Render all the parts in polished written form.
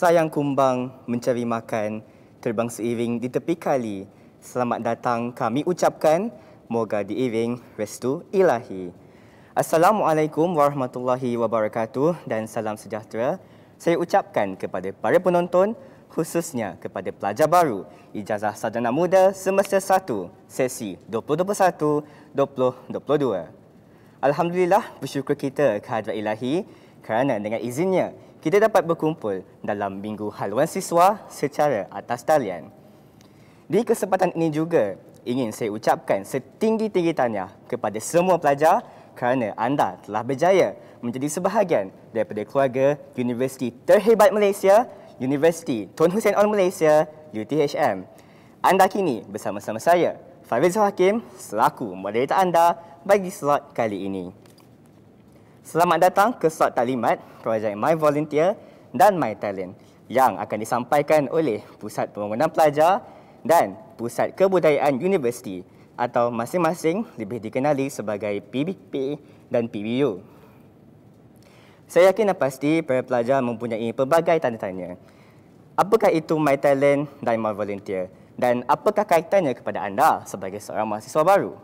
Sayang kumbang mencari makan, terbang seiring di tepi kali. Selamat datang kami ucapkan, moga diiring restu ilahi. Assalamualaikum warahmatullahi wabarakatuh dan salam sejahtera. Saya ucapkan kepada para penonton, khususnya kepada pelajar baru Ijazah Sarjana Muda Semester 1, sesi 2021-2022. Alhamdulillah, bersyukur kita kehadrat ilahi kerana dengan izinnya kita dapat berkumpul dalam Minggu Haluan Siswa secara atas talian. Di kesempatan ini juga ingin saya ucapkan setinggi-tinggi tahniah kepada semua pelajar kerana anda telah berjaya menjadi sebahagian daripada keluarga Universiti Terhebat Malaysia, Universiti Tun Hussein Onn Malaysia, UTHM. Anda kini bersama-sama saya, Farizul Hakim, selaku moderator anda bagi slot kali ini. Selamat datang ke slot taklimat projek My Volunteer dan My Talent yang akan disampaikan oleh Pusat Pembangunan Pelajar dan Pusat Kebudayaan Universiti atau masing-masing lebih dikenali sebagai PBP dan PBU. Saya yakin dan pasti para pelajar mempunyai pelbagai tanda tanya. Apakah itu My Talent dan My Volunteer? Dan apakah kaitannya kepada anda sebagai seorang mahasiswa baru?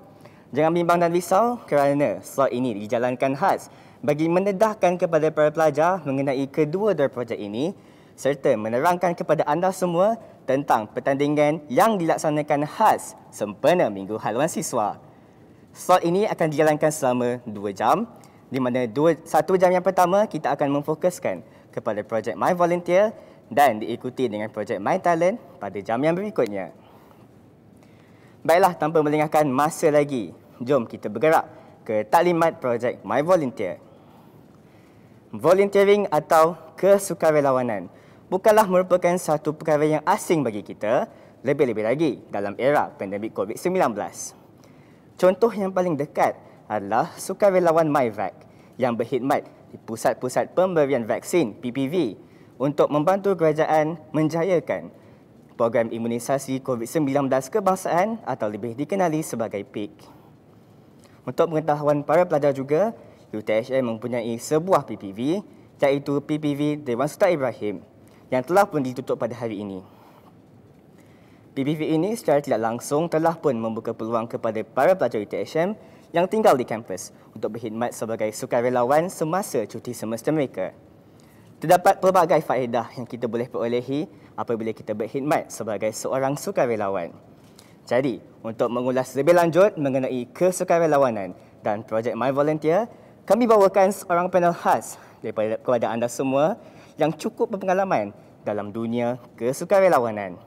Jangan bimbang dan risau kerana slot ini dijalankan khas bagi mendedahkan kepada para pelajar mengenai kedua-dua projek ini serta menerangkan kepada anda semua tentang pertandingan yang dilaksanakan khas sempena Minggu Haluan Siswa. Slot ini akan dijalankan selama 2 jam, di mana 1 jam yang pertama kita akan memfokuskan kepada projek My Volunteer dan diikuti dengan projek My Talent pada jam yang berikutnya. Baiklah, tanpa melengahkan masa lagi, jom kita bergerak ke taklimat projek My Volunteer. Volunteering atau kesukarelawanan bukanlah merupakan satu perkara yang asing bagi kita, lebih-lebih lagi dalam era pandemik COVID-19. Contoh yang paling dekat adalah sukarelawan MyVac yang berkhidmat di pusat-pusat pemberian vaksin PPV untuk membantu kerajaan menjayakan program imunisasi COVID-19 kebangsaan atau lebih dikenali sebagai PIK. Untuk pengetahuan para pelajar juga, UTHM mempunyai sebuah PPV iaitu PPV Dewan Sultan Ibrahim yang telah pun ditutup pada hari ini. PPV ini secara tidak langsung telah pun membuka peluang kepada para pelajar UTHM yang tinggal di kampus untuk berkhidmat sebagai sukarelawan semasa cuti semester mereka. Terdapat pelbagai faedah yang kita boleh perolehi apabila kita berkhidmat sebagai seorang sukarelawan. Jadi, untuk mengulas lebih lanjut mengenai kesukarelawanan dan projek My Volunteer, kami bawakan seorang panel khas kepada anda semua yang cukup berpengalaman dalam dunia kesukarelawanan.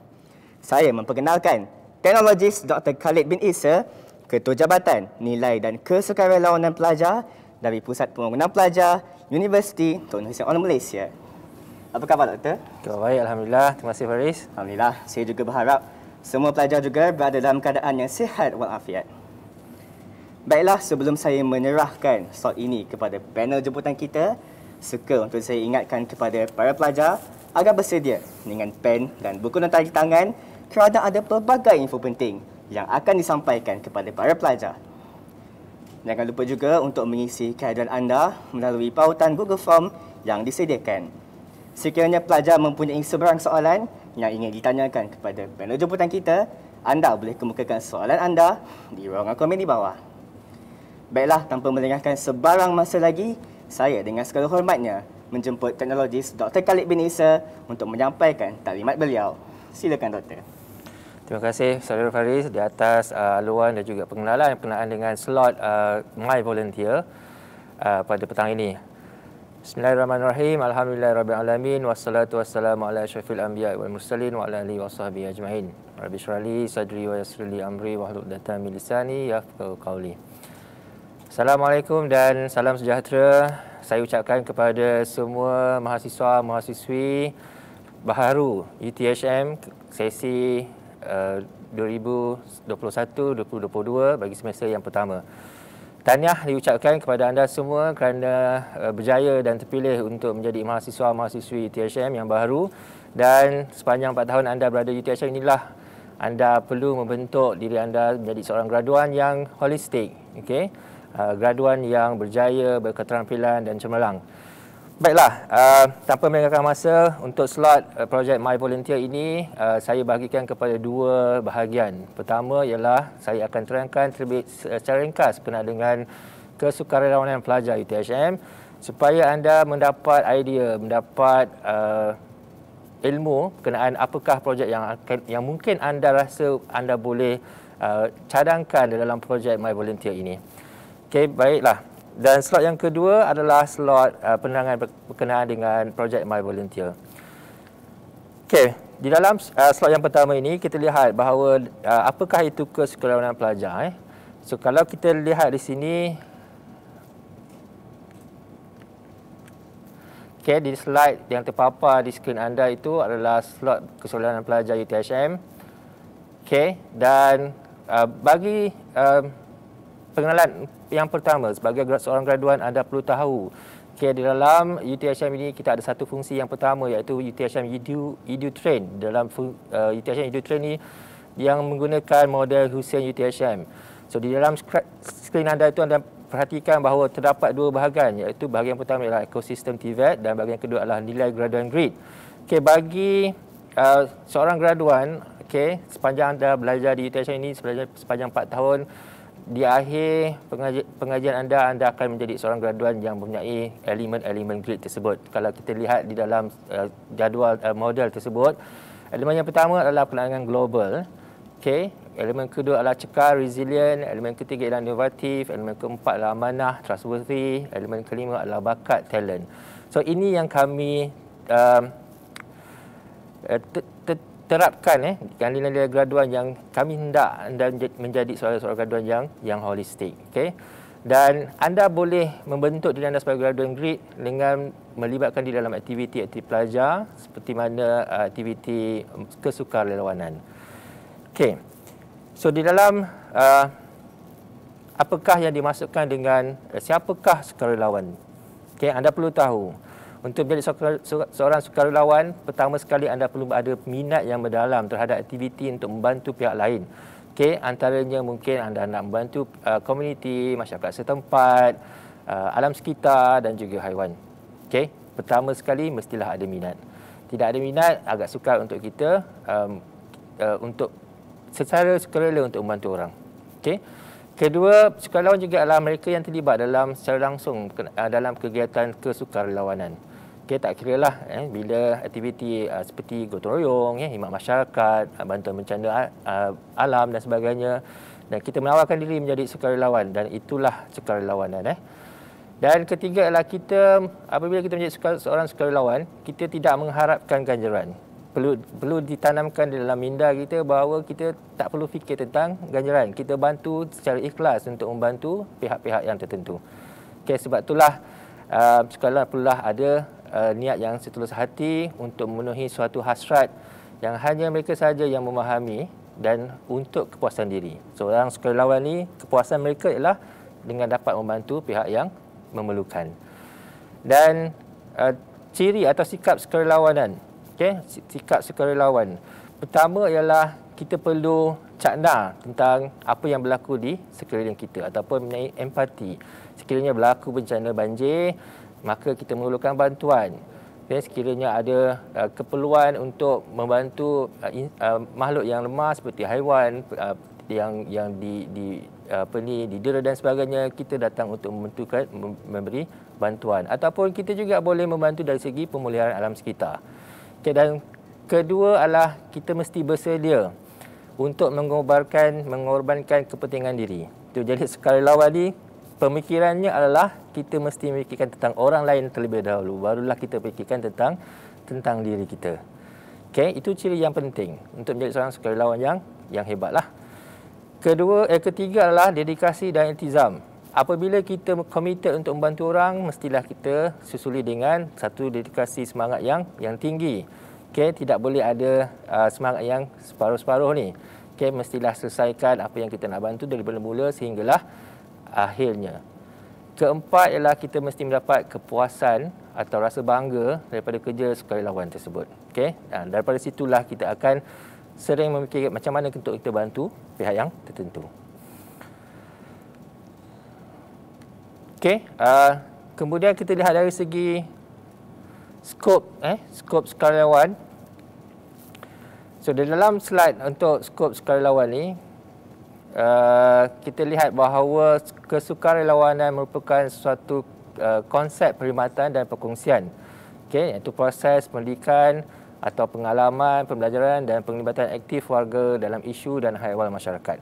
Saya memperkenalkan teknologis Dr. Khalid bin Isa, Ketua Jabatan Nilai dan Kesukarelawanan Pelajar dari Pusat Pembangunan Pelajar Universiti Tun Hussein Onn Malaysia. Apa khabar, Doktor? Baik, Alhamdulillah. Terima kasih, Faris. Alhamdulillah. Saya juga berharap semua pelajar juga berada dalam keadaan yang sihat walafiat. Baiklah, sebelum saya menyerahkan slot ini kepada panel jemputan kita, suka untuk saya ingatkan kepada para pelajar agar bersedia dengan pen dan buku nota di tangan kerana ada pelbagai info penting yang akan disampaikan kepada para pelajar. Jangan lupa juga untuk mengisi kehadiran anda melalui pautan Google Form yang disediakan. Sekiranya pelajar mempunyai sebarang soalan yang ingin ditanyakan kepada panel jemputan kita, anda boleh kemukakan soalan anda di ruangan komen di bawah. Baiklah, tanpa melengahkan sebarang masa lagi, saya dengan segala hormatnya menjemput teknologis Dr. Khalid bin Isa untuk menyampaikan taklimat beliau. Silakan, Doktor. Terima kasih, Saudara Faris, di atas aluan dan juga pengenalan berkenaan dengan slot My Volunteer pada petang ini. Bismillahirrahmanirrahim. Alhamdulillahirrabbilalamin. Wassalatu wassalamu ala asyrafil anbiya wal mursalin wa ala alihi wasahbihi ajma'in. Rabbi shrah li sadri wa yassir li amri wahlul 'uqdatam min lisani yafqahu qawli. Assalamualaikum dan salam sejahtera. Saya ucapkan kepada semua mahasiswa-mahasiswi baharu UTHM sesi 2021-2022 bagi semester yang pertama. Tahniah diucapkan kepada anda semua kerana berjaya dan terpilih untuk menjadi mahasiswa-mahasiswi UTHM yang baru, dan sepanjang 4 tahun anda berada di UTHM inilah anda perlu membentuk diri anda menjadi seorang graduan yang holistik, okey? Graduan yang berjaya, berketerampilan dan cemerlang. Baiklah, tanpa melengahkan masa, untuk slot projek My Volunteer ini, saya bahagikan kepada dua bahagian. Pertama ialah saya akan terangkan terlebih secara ringkas berkenaan dengan kesukarelawanan pelajar UTHM supaya anda mendapat idea, mendapat ilmu berkenaan apakah projek yang mungkin anda rasa anda boleh cadangkan dalam projek My Volunteer ini. Okey, baiklah. Dan slot yang kedua adalah slot penerangan berkenaan dengan projek My Volunteer. Okey, di dalam slot yang pertama ini kita lihat bahawa apakah itu kesukarelawanan pelajar. So kalau kita lihat di sini, okey, di slide yang terpapar di skrin anda itu adalah slot kesukarelawanan pelajar UTHM. Okey, dan bagi pengenalan yang pertama, sebagai seorang graduan anda perlu tahu, okay, di dalam UTHM ini kita ada satu fungsi yang pertama iaitu UTHM EduTrain. Dalam UTHM EduTrain ini yang menggunakan model Hussein UTHM. So di dalam skrin anda itu anda perhatikan bahawa terdapat dua bahagian, iaitu bahagian pertama ialah ekosistem TVET dan bahagian kedua adalah nilai graduan grade. Okay, bagi seorang graduan, okay, sepanjang anda belajar di UTHM ini sepanjang 4 tahun, di akhir pengajian anda akan menjadi seorang graduan yang mempunyai elemen-elemen grade tersebut. Kalau kita lihat di dalam jadual model tersebut, elemen yang pertama adalah penanganan global. Okay. Elemen kedua adalah cekal, resilient. Elemen ketiga adalah inovatif. Elemen keempat adalah amanah, trustworthy. Elemen kelima adalah bakat, talent. So ini yang kami terapkan nilai-nilai graduan yang kami hendak anda menjadi seorang graduan yang holistik. Okay? Dan anda boleh membentuk diri anda sebagai graduan grade dengan melibatkan di dalam aktiviti pelajar seperti mana aktiviti kesukarelawanan. Okay. So di dalam apakah yang dimasukkan dengan siapakah sukarelawan? Okay, anda perlu tahu. Untuk menjadi seorang sukarelawan, pertama sekali anda perlu ada minat yang mendalam terhadap aktiviti untuk membantu pihak lain. Okey, antaranya mungkin anda nak membantu komuniti, masyarakat setempat, alam sekitar dan juga haiwan. Okey, pertama sekali mestilah ada minat. Tidak ada minat, agak sukar untuk kita untuk secara sukarela untuk membantu orang. Okey. Kedua, sukarelawan juga adalah mereka yang terlibat secara langsung dalam kegiatan kesukarelawanan. Okay, tak kira lah bila aktiviti seperti gotong royong, khidmat masyarakat, bantuan bencana alam dan sebagainya, dan kita menawarkan diri menjadi sukarelawan, dan itulah sukarelawanan. Dan ketiga adalah kita, apabila kita menjadi seorang sukarelawan, kita tidak mengharapkan ganjaran. Perlu ditanamkan di dalam minda kita bahawa kita tak perlu fikir tentang ganjaran. Kita bantu secara ikhlas untuk membantu pihak-pihak yang tertentu. Okay, sebab itulah sukarelawan perlulah ada niat yang setulus hati untuk memenuhi suatu hasrat yang hanya mereka saja yang memahami dan untuk kepuasan diri. Seorang sukarelawan ni, kepuasan mereka ialah dengan dapat membantu pihak yang memerlukan. Dan ciri atau sikap sukarelawanan. Okay, sikap sukarelawan. Pertama ialah kita perlu cakna tentang apa yang berlaku di sekeliling kita ataupun mempunyai empati. Sekiranya berlaku bencana banjir, maka kita memerlukan bantuan. Okay, sekiranya ada keperluan untuk membantu makhluk yang lemah seperti haiwan yang didera dan sebagainya, kita datang untuk memberi bantuan. Ataupun kita juga boleh membantu dari segi pemeliharaan alam sekitar. Okay, dan kedua adalah kita mesti bersedia untuk mengorbankan kepentingan diri. Itu jadi sukarelawan ni, pemikirannya adalah kita mesti memikirkan tentang orang lain terlebih dahulu, barulah kita fikirkan tentang diri kita. Okay, itu ciri yang penting untuk menjadi seorang sukarelawan yang hebatlah. Ketiga adalah dedikasi dan iltizam. Apabila kita komited untuk membantu orang, mestilah kita susuli dengan satu dedikasi semangat yang tinggi. Okay, tidak boleh ada semangat yang separuh-separuh ni. Okay, mestilah selesaikan apa yang kita nak bantu dari mula sehinggalah akhirnya. Keempat ialah kita mesti mendapat kepuasan atau rasa bangga daripada kerja sukarelawan tersebut. Okay, dan daripada situlah kita akan sering memikirkan macam mana untuk kita bantu pihak yang tertentu. Okey, kemudian kita lihat dari segi skop sukarelawan. So di dalam slide untuk skop sukarelawan ni, kita lihat bahawa kesukarelawanan merupakan suatu konsep perkhidmatan dan perkongsian, iaitu proses pendidikan atau pengalaman, pembelajaran dan penglibatan aktif warga dalam isu dan hal ehwal masyarakat.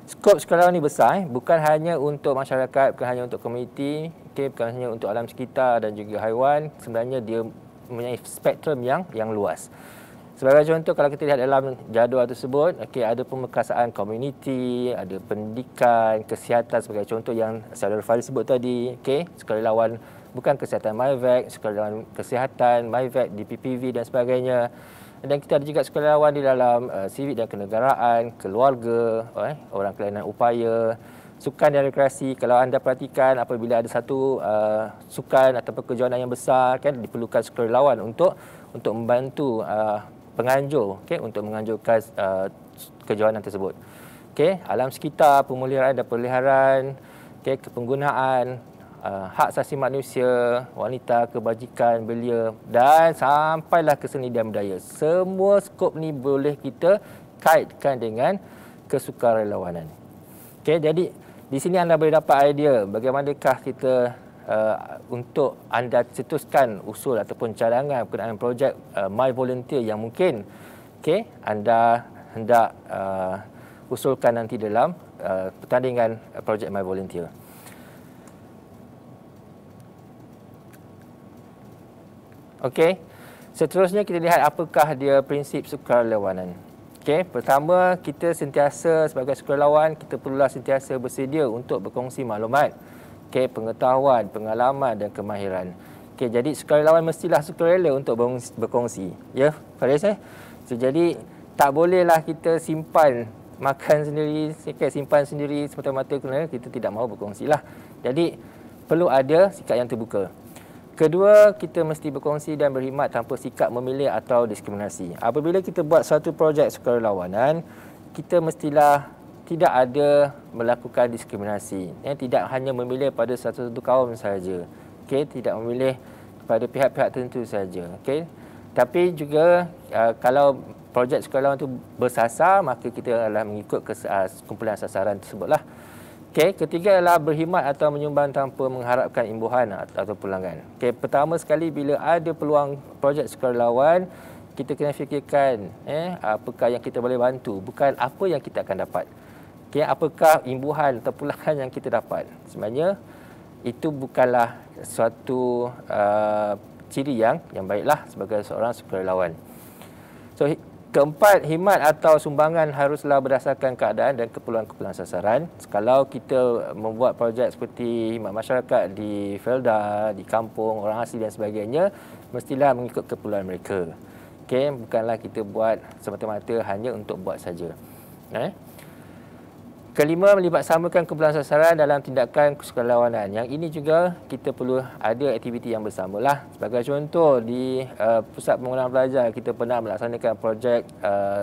Skop sukarelawan ini besar, bukan hanya untuk masyarakat, bukan hanya untuk komuniti, bukan hanya untuk alam sekitar dan juga haiwan. Sebenarnya dia mempunyai spektrum yang luas. Sebagai contoh, kalau kita lihat dalam jadual tersebut, ada pemekasaan komuniti, ada pendidikan, kesihatan sebagai contoh yang Saudara Faris sebut tadi. Sukarelawan bukan kesihatan MyVac, sukarelawan kesihatan MyVac, DPPV dan sebagainya. Dan kita ada juga sukarelawan di dalam sivik dan kenegaraan, keluarga, orang kelainan upaya, sukan dan rekreasi. Kalau anda perhatikan, apabila ada satu sukan atau kejohanan yang besar, diperlukan sukarelawan untuk membantu penganjur, untuk menganjurkan kejohanan tersebut. Alam sekitar, pemeliharaan dan peliharaan, kepenggunaan, hak asasi manusia, wanita, kebajikan, belia dan sampailah ke seni dan budaya. Semua skop ni boleh kita kaitkan dengan kesukarelawanan. Jadi di sini anda boleh dapat idea bagaimanakah kita untuk anda cetuskan usul ataupun cadangan berkenaan projek My Volunteer yang mungkin anda hendak usulkan nanti dalam pertandingan projek My Volunteer. Seterusnya kita lihat apakah dia prinsip sukarelawanan. Pertama, kita sentiasa sebagai sukarelawan, kita perlulah sentiasa bersedia untuk berkongsi maklumat, pengetahuan, pengalaman dan kemahiran. Jadi sukarelawan mestilah sukarela untuk berkongsi. Ya, Faris jadi tak bolehlah kita simpan makan sendiri, simpan sendiri semata-mata kerana kita tidak mahu berkongsilah. Jadi perlu ada sikap yang terbuka. Kedua, kita mesti berkongsi dan berkhidmat tanpa sikap memilih atau diskriminasi. Apabila kita buat satu projek sukarelawanan, kita mestilah tidak ada melakukan diskriminasi. Tidak hanya memilih pada satu kaum sahaja. Tidak memilih pada pihak-pihak tertentu sahaja. Tapi juga kalau projek sukarelawan itu bersasar, maka kita adalah mengikut kumpulan sasaran tersebutlah. Ketiga adalah berkhidmat atau menyumbang tanpa mengharapkan imbuhan atau pulangan. Pertama sekali, bila ada peluang projek sukarelawan, kita kena fikirkan apakah yang kita boleh bantu, bukan apa yang kita akan dapat. Apakah imbuhan atau pulangan yang kita dapat. Sebenarnya itu bukanlah suatu ciri yang baiklah sebagai seorang sukarelawan. Keempat, khidmat atau sumbangan haruslah berdasarkan keadaan dan keperluan-keperluan sasaran. Kalau kita membuat projek seperti khidmat masyarakat di Felda, di kampung, orang asli dan sebagainya, mestilah mengikut keperluan mereka. Bukanlah kita buat semata-mata hanya untuk buat saja. Kelima, melibatsamakan keperluan sasaran dalam tindakan kesukarelawanan. Yang ini juga kita perlu ada aktiviti yang bersamalah. Sebagai contoh, di Pusat Pembangunan Pelajar, kita pernah melaksanakan projek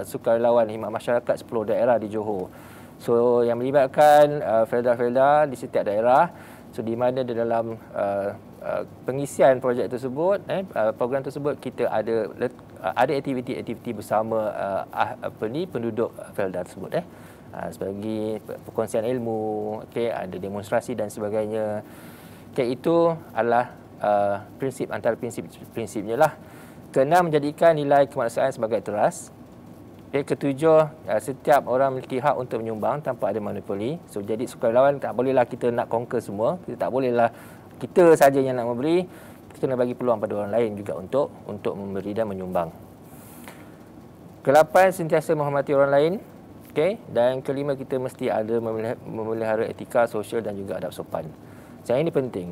sukarelawan khidmat masyarakat 10 daerah di Johor. So, yang melibatkan felda-felda di setiap daerah. So, di mana di dalam pengisian projek tersebut, program tersebut, kita ada aktiviti-aktiviti bersama penduduk felda tersebut. Sebagai perkongsian ilmu, ada demonstrasi dan sebagainya. Itu adalah prinsip antara prinsipnya lah. Keenam, menjadikan nilai kemanusiaan sebagai teras. Ketujuh, setiap orang memiliki hak untuk menyumbang tanpa ada monopoli. So, jadi sukarelawan tak bolehlah kita nak conquer semua. Kita tak bolehlah kita saja yang nak memberi. Kita kena bagi peluang pada orang lain juga untuk memberi dan menyumbang. Kelapan, sentiasa menghormati orang lain. Dan kelima, kita mesti ada memelihara etika, sosial dan juga adab sopan. Yang ini penting.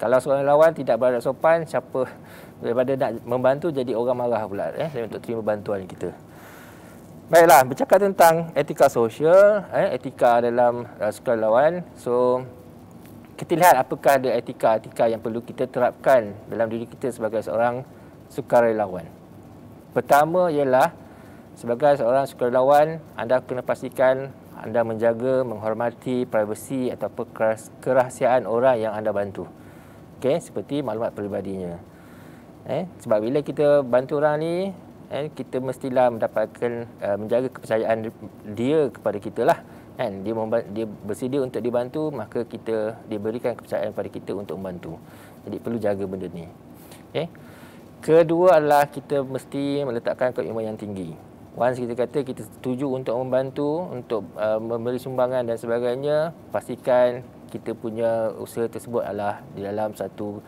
Kalau seorang lawan tidak beradab sopan, siapa daripada nak membantu jadi orang marah pula untuk terima bantuan kita. Baiklah, bercakap tentang etika sosial, etika dalam sukarelawan. So, kita lihat apakah ada etika-etika yang perlu kita terapkan dalam diri kita sebagai seorang sukarelawan. Pertama ialah, sebagai seorang sukarelawan, anda kena pastikan anda menjaga, menghormati privasi atau kerahsiaan orang yang anda bantu. Seperti maklumat peribadinya. Sebab bila kita bantu orang ni, kita mestilah mendapatkan menjaga kepercayaan dia kepada kita lah. Dia bersedia untuk dibantu, maka dia berikan kepercayaan kepada kita untuk membantu. Jadi perlu jaga benda ni. Kedua adalah kita mesti meletakkan komitmen yang tinggi. Once kita kata kita setuju untuk membantu, untuk memberi sumbangan dan sebagainya, pastikan kita punya usaha tersebut adalah di dalam satu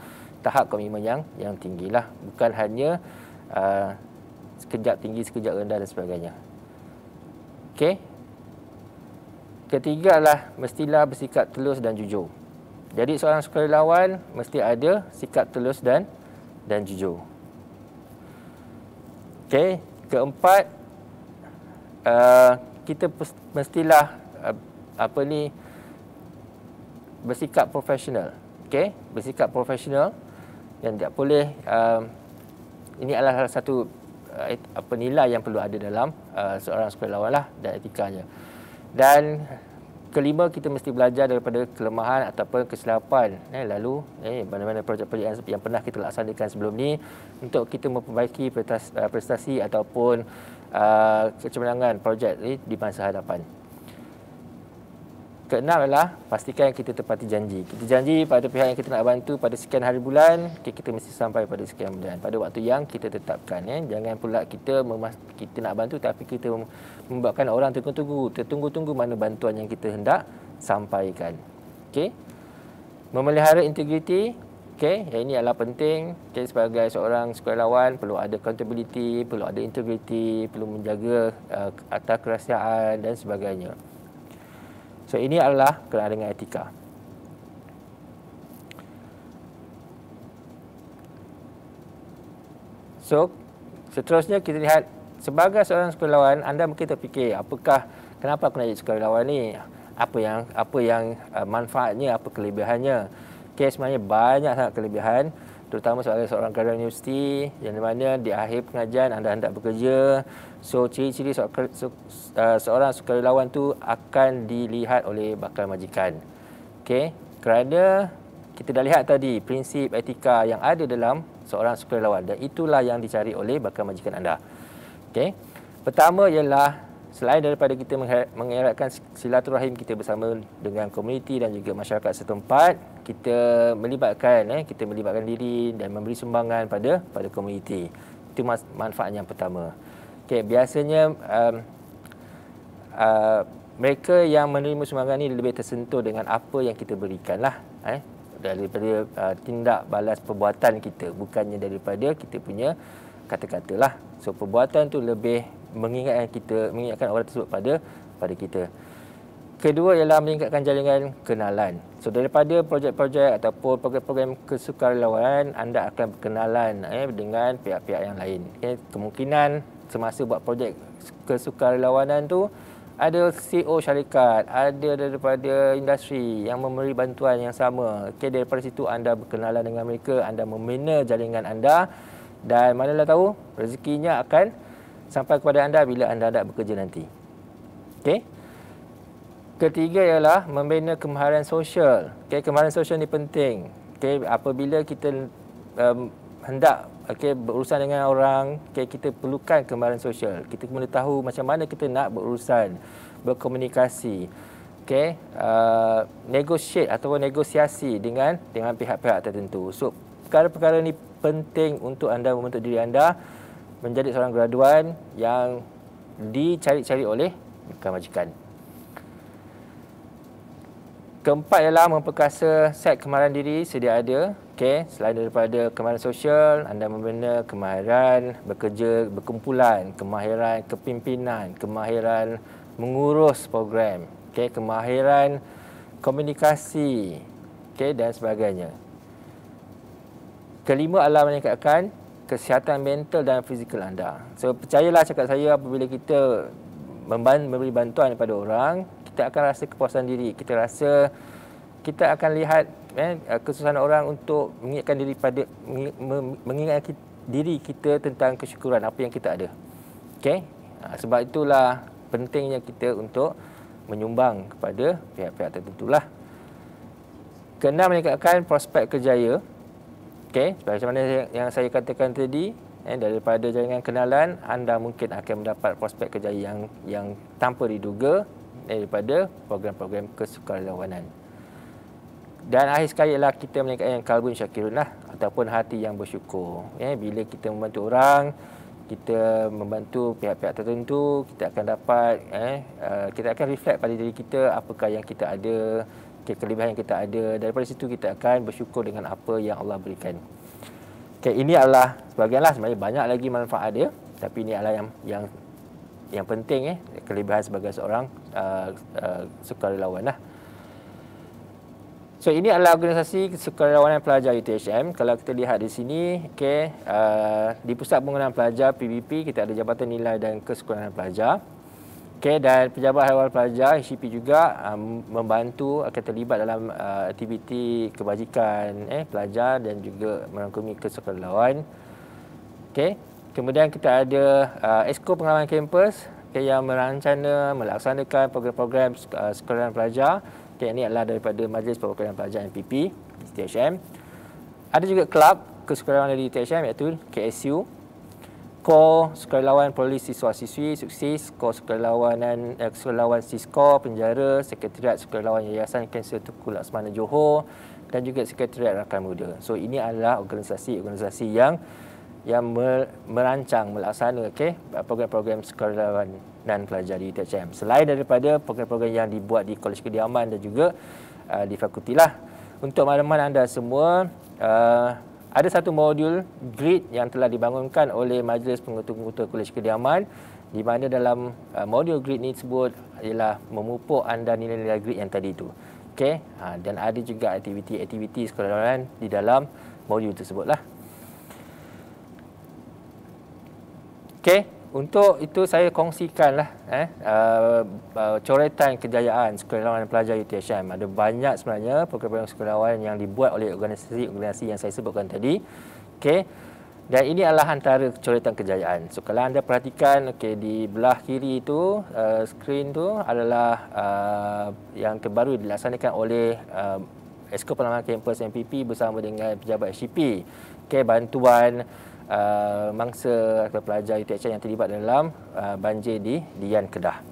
tahap komitmen yang tinggilah. Bukan hanya sekejap tinggi, sekejap rendah dan sebagainya. Okey. Ketiga adalah mestilah bersikap tulus dan jujur. Jadi seorang sukarelawan mesti ada sikap tulus dan jujur. Okey. Keempat, kita mestilah bersikap profesional. Okey, bersikap profesional dan tak boleh ini adalah salah satu nilai yang perlu ada dalam seorang sukarelawan lah, dan etikanya. Dan kelima, kita mesti belajar daripada kelemahan ataupun kesilapan lalu mana-mana projek-projek yang pernah kita laksanakan sebelum ni untuk kita memperbaiki prestasi ataupun kecemerlangan projek di masa hadapan. Keenam adalah pastikan kita tepati janji. Kita janji pada pihak yang kita nak bantu pada sekian hari bulan, kita mesti sampai pada sekian bulan pada waktu yang kita tetapkan. Jangan pula kita nak bantu tapi kita membuatkan orang tertunggu-tunggu mana bantuan yang kita hendak sampaikan. Okey. Memelihara integriti, yang ini adalah penting. Sebagai seorang sukarelawan perlu ada accountability, perlu ada integriti, perlu menjaga atas kerahsiaan dan sebagainya. So ini adalah kenaan dengan etika. So seterusnya kita lihat, sebagai seorang sukarelawan, anda mungkin terfikir, kenapa aku nak jadi sukarelawan ni? Apa yang manfaatnya, apa kelebihannya? Sebenarnya banyak sangat kelebihan, terutama sebagai seorang graduan universiti yang di mana di akhir pengajian anda hendak bekerja. So ciri-ciri seorang sukarelawan tu akan dilihat oleh bakal majikan. Kerana kita dah lihat tadi prinsip etika yang ada dalam seorang sukarelawan, dan itulah yang dicari oleh bakal majikan anda. Pertama ialah selain daripada kita mengeratkan silaturahim kita bersama dengan komuniti dan juga masyarakat setempat, kita melibatkan diri dan memberi sumbangan pada komuniti. Itu manfaat yang pertama. Biasanya mereka yang menerima sumbangan ini lebih tersentuh dengan apa yang kita berikanlah, daripada tindak balas perbuatan kita, bukannya daripada kita punya kata-kata lah. So perbuatan tu lebih mengingatkan orang tersebut pada kita. Kedua ialah meningkatkan jaringan kenalan. So daripada projek-projek ataupun program-program kesukarelawanan, anda akan berkenalan dengan pihak-pihak yang lain. Kemungkinan semasa buat projek kesukarelawanan tu ada CEO syarikat, ada daripada industri yang memberi bantuan yang sama. Daripada situ anda berkenalan dengan mereka, anda membina jaringan anda, dan manalah tahu rezekinya akan sampai kepada anda bila anda hendak bekerja nanti. Ketiga ialah membina kemahiran sosial. Kemahiran sosial ni penting. Apabila kita hendak berurusan dengan orang, kita perlukan kemahiran sosial. Kita kena tahu macam mana kita nak berurusan, berkomunikasi, negotiate atau negosiasi dengan pihak-pihak tertentu. So perkara-perkara ni penting untuk anda membentuk diri anda menjadi seorang graduan yang dicari-cari oleh majikan. Keempat ialah memperkasa set kemahiran diri sedia ada. Selain daripada kemahiran sosial, anda membina kemahiran bekerja berkumpulan, kemahiran kepimpinan, kemahiran mengurus program, kemahiran komunikasi, dan sebagainya. Kelima adalah meningkatkan kesihatan mental dan fizikal anda. So percayalah cakap saya, apabila kita memberi bantuan kepada orang, kita akan rasa kepuasan diri. Kita akan lihat kesusahan orang untuk mengingatkan diri kita tentang kesyukuran apa yang kita ada. Sebab itulah pentingnya kita untuk menyumbang kepada pihak-pihak tertentulah. Keenam, meningkatkan prospek kerjaya. Okey, seperti mana yang saya katakan tadi, daripada jaringan kenalan anda mungkin akan mendapat prospek kerjaya yang tanpa diduga daripada program-program kesukarelawanan. Dan akhir sekali ialah kita meningkatkan kalbun syakirun lah, ataupun hati yang bersyukur. Bila kita membantu orang, kita membantu pihak-pihak tertentu, kita akan dapat kita akan reflect pada diri kita apakah yang kita ada, kelebihan yang kita ada. Daripada situ kita akan bersyukur dengan apa yang Allah berikan. Ini adalah sebahagianlah, sebenarnya banyak lagi manfaat dia, tapi ini adalah yang penting kelebihan sebagai seorang sukarelawan lah. So ini adalah organisasi sukarelawanan pelajar UTHM. Kalau kita lihat di sini, di Pusat Pengurusan Pelajar PBP kita ada Jabatan Nilai dan Kesukarelawanan Pelajar. Dan Pejabat Hal Pelajar HCP juga membantu, akan terlibat dalam aktiviti kebajikan pelajar dan juga merangkumi kesukarelawan. Kemudian kita ada Esko Pengalaman Kampus yang merancana melaksanakan program-program sukarelawanan pelajar. Ini adalah daripada Majlis Perwakilan Pelajar MPP UTHM. Ada juga kelab kesukarelawanan di UTHM iaitu KSU, Kor Sukarelawan Polis Siswa-Siswi Sukses, Kor Sukarelawan Siskor Penjara, Sekretariat Sukarelawan Yayasan Kanser Tunku Laksmana Johor dan juga Sekretariat Rakan Muda. So ini adalah organisasi-organisasi yang merancang, melaksana program-program sukarelawanan pelajar di UTHM. Selain daripada program-program yang dibuat di Kolej Kediaman dan juga di fakulti lah. Untuk makluman anda semua, ada satu modul grid yang telah dibangunkan oleh Majlis Pengetua-Pengetua Kolej Kediaman, di mana dalam modul grid ini sebut ialah memupuk anda nilai-nilai grid yang tadi itu. Dan ada juga aktiviti-aktiviti sukarelawanan di dalam modul tersebutlah. Untuk itu saya kongsikanlah coretan kejayaan sukarelawanan pelajar UTHM. Ada banyak sebenarnya program-program sukarelawanan yang dibuat oleh organisasi-organisasi yang saya sebutkan tadi. Dan ini adalah antara coretan kejayaan. So kalau anda perhatikan di belah kiri itu, skrin tu adalah yang terbaru dilaksanakan oleh Esko Pengalaman Kampus MPP bersama dengan pejabat HCP. Bantuan mangsa atau pelajar UTHM yang terlibat dalam banjir di Yan Kedah.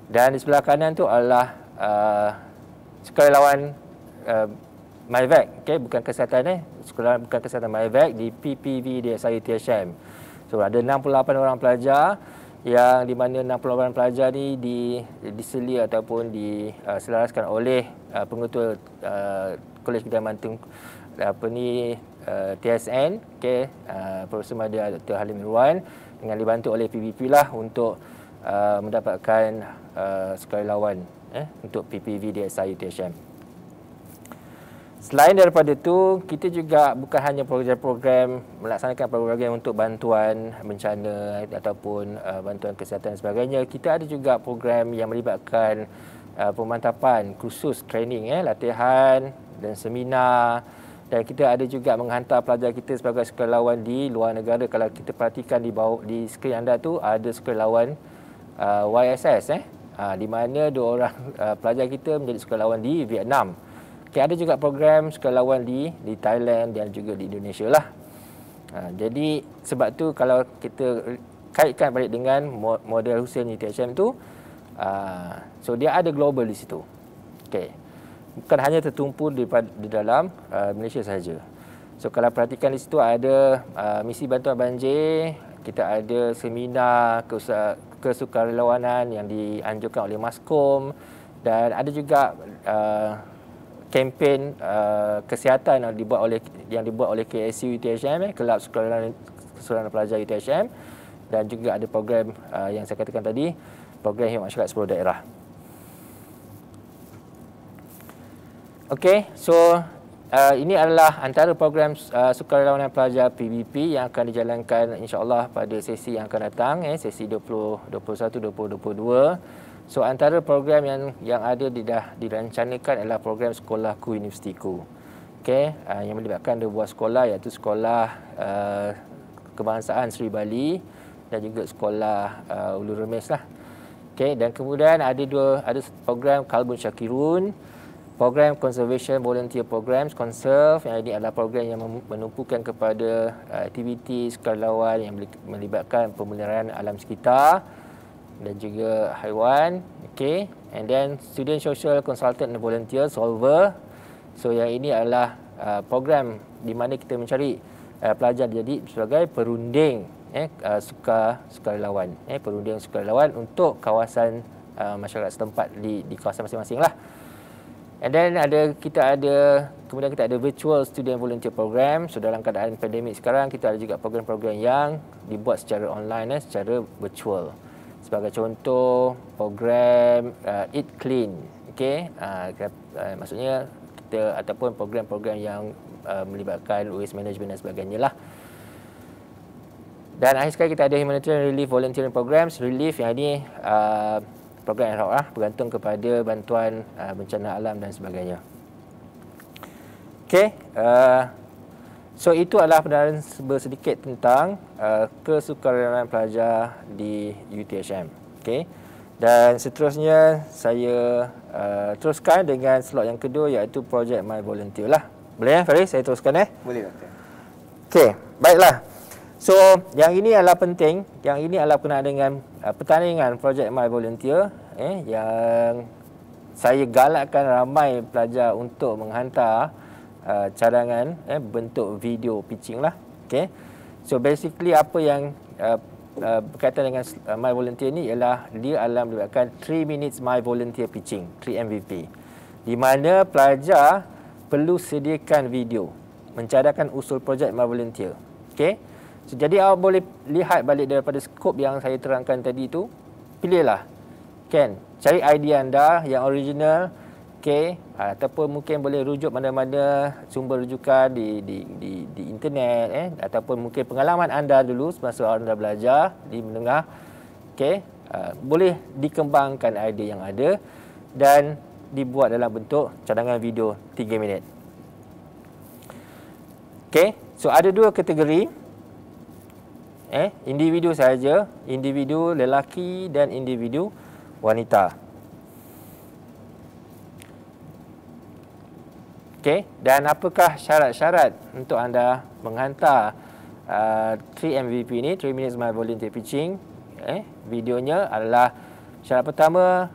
Dan di sebelah kanan tu adalah sukarelawan MyVac, bukan kesihatan sukarelawan bukan kesihatan MyVac di PPV DSI UTHM. So ada 68 orang pelajar yang di mana 68 pelajar ni diselia ataupun diselaraskan oleh pengetua Kolej Kediaman TSN, Profesor Madya Dr. Halim Irwan, dengan dibantu oleh PBP lah untuk mendapatkan sukarelawan untuk PPV DSI UTHM. Selain daripada itu, kita juga bukan hanya program-program melaksanakan program untuk bantuan bencana ataupun bantuan kesihatan dan sebagainya. Kita ada juga program yang melibatkan pemantapan, kursus training, latihan dan seminar. Dan kita ada juga menghantar pelajar kita sebagai sukarelawan di luar negara. Kalau kita perhatikan di skrin anda tu ada sukarelawan YSS, di mana 2 orang pelajar kita menjadi sukarelawan di Vietnam. Ada juga program sukarelawan di Thailand dan juga di Indonesia lah. Jadi sebab tu kalau kita kaitkan balik dengan model Hussein UTHM tu, so dia ada global di situ. Bukan hanya tertumpu di dalam Malaysia sahaja. So kalau perhatikan di situ ada misi bantuan banjir, kita ada seminar kesukarelawanan yang dianjurkan oleh Maskom, dan ada juga kempen kesihatan yang dibuat oleh KSU UTHM, Kelab Sukarelawanan Pelajar UTHM, dan juga ada program yang saya katakan tadi, program khidmat masyarakat 10 daerah. So ini adalah antara program sukarelawanan pelajar PBP yang akan dijalankan insya-Allah pada sesi yang akan datang, sesi 2021-2022. So antara program yang ada dirancangkan adalah program Sekolahku Universitiku. Yang melibatkan 2 buah sekolah, iaitu Sekolah Kebangsaan Seri Bali dan juga Sekolah Ulu Remis lah. Dan kemudian ada program Kalbun Syakirun Program Conservation Volunteer Programs, CONSERVE, yang ini adalah program yang menumpukan kepada aktiviti sukarelawan yang melibatkan pemeliharaan alam sekitar dan juga haiwan. Okay. And then Student Social Consultant and Volunteer, SOLVER. So yang ini adalah program di mana kita mencari pelajar jadi sebagai perunding sukarelawan, perunding sukarelawan untuk kawasan masyarakat setempat di kawasan masing-masing lah. And then kemudian kita ada Virtual Student Volunteer Program. So dalam keadaan pandemik sekarang, kita ada juga program-program yang dibuat secara online, secara virtual. Sebagai contoh, program Eat Clean. Okay? Maksudnya kita ataupun program-program yang melibatkan waste management dan sebagainya lah. Dan akhir sekali kita ada Humanitarian Relief Volunteering Programs. Relief yang ini program ad hoc lah, bergantung kepada bantuan bencana alam dan sebagainya. Okey, so itu adalah pendedahan sedikit tentang kesukarelawan pelajar di UTHM. Okey, dan seterusnya saya teruskan dengan slot yang kedua, iaitu Project My Volunteer lah. Boleh Faris, saya teruskan Boleh, Doktor. Okey, baiklah. So, yang ini adalah penting. Yang ini adalah berkenaan dengan pertandingan Project My Volunteer yang saya galakkan ramai pelajar untuk menghantar cadangan bentuk video pitching lah. Okay. So, basically apa yang berkaitan dengan My Volunteer ni ialah dia adalah melibatkan 3 minutes My Volunteer pitching, 3 MVP. Di mana pelajar perlu sediakan video mencadangkan usul projek My Volunteer. Okay. So, jadi awak boleh lihat balik daripada skop yang saya terangkan tadi tu. Pilihlah. Kan? Cari idea anda yang original. Okay. Ataupun mungkin boleh rujuk mana-mana sumber rujukan di internet. Ataupun mungkin pengalaman anda dulu semasa anda belajar di menengah. Okay. Boleh dikembangkan idea yang ada dan dibuat dalam bentuk cadangan video 3 minit. Okay. So, ada 2 kategori. Individu sahaja, individu lelaki dan individu wanita. Okey, dan apakah syarat-syarat untuk anda menghantar 3 MVP ni, 3 minutes My Volunteer Pitching? Videonya adalah syarat pertama,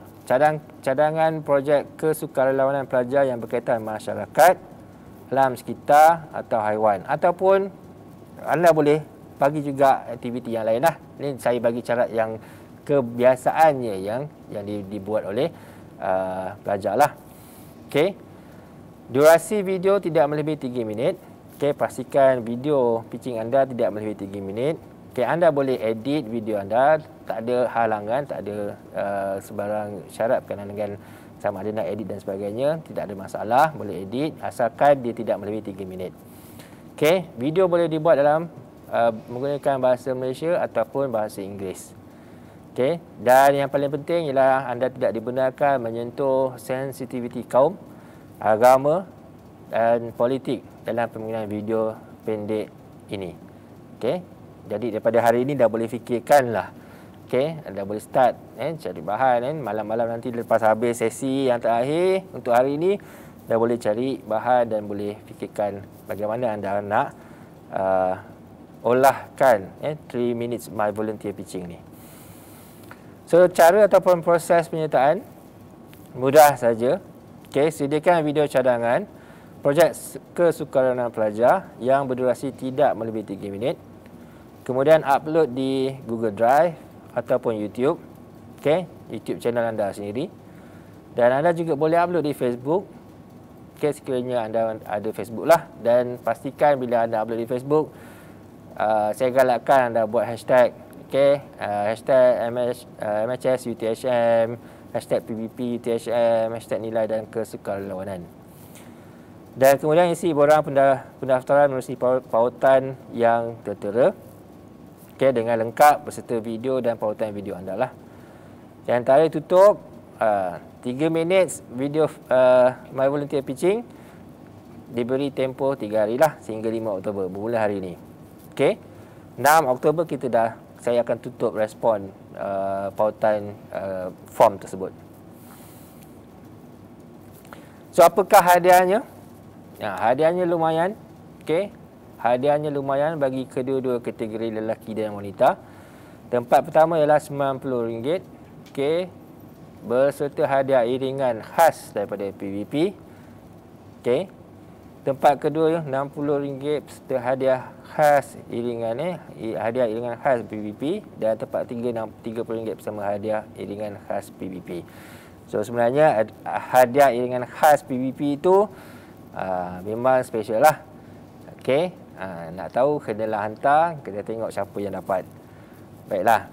cadangan projek kesukarelawanan pelajar yang berkaitan masyarakat, alam sekitar atau haiwan. Ataupun anda boleh bagi juga aktiviti yang lain lah. Ini saya bagi syarat yang kebiasaannya yang dibuat oleh pelajar lah. Okey. Durasi video tidak melebihi 3 minit. Okey, pastikan video pitching anda tidak melebihi 3 minit. Okey, anda boleh edit video anda, tak ada halangan, tak ada sebarang syarat berkenaan dengan sama ada nak edit dan sebagainya, tidak ada masalah, boleh edit asalkan dia tidak melebihi 3 minit. Okey, video boleh dibuat dalam menggunakan bahasa Malaysia ataupun bahasa Inggeris. Okey, dan yang paling penting ialah anda tidak dibenarkan menyentuh sensitiviti kaum, agama dan politik dalam penggunaan video pendek ini. Okey, jadi daripada hari ini dah boleh fikirkanlah. Okey, anda boleh start cari bahan malam-malam nanti lepas habis sesi yang terakhir untuk hari ini dah boleh cari bahan dan boleh fikirkan bagaimana anda nak olahkan 3 minutes My Volunteer Pitching ni. So, cara ataupun proses penyertaan mudah saja. Okey, sediakan video cadangan projek kesukarelawanan pelajar yang berdurasi tidak melebihi 3 minit. Kemudian upload di Google Drive ataupun YouTube. Okey, YouTube channel anda sendiri. Dan anda juga boleh upload di Facebook. Okey, sekiranya anda ada Facebook lah, dan pastikan bila anda upload di Facebook, saya galakkan anda buat hashtag. Okey, hashtag MHS UTHM, hashtag PBP UTHM, hashtag nilai dan kesukarelawanan. Dan kemudian isi borang pendaftaran melalui pautan yang tertera. Okey, dengan lengkap berserta video dan pautan video anda lah. Yang tarikh tutup 3 minit video My Volunteer Pitching, diberi tempoh 3 hari lah sehingga 5 Oktober bermula hari ini. Okey, 6 Oktober saya akan tutup respon pautan form tersebut. So apakah hadiahnya? Hadiahnya lumayan. Okey. Hadiahnya lumayan bagi kedua-dua kategori lelaki dan wanita. Tempat pertama ialah RM90. Okey. Berserta hadiah iringan khas daripada PVP. Okey. Tempat kedua RM60 berserta hadiah khas iringan hadiah iringan khas PVP, dan tempat ketiga RM30 bersama hadiah iringan khas PVP. So sebenarnya hadiah iringan khas PVP itu memang special lah. Okey, nak tahu kenalah hantar, kita tengok siapa yang dapat. Baiklah.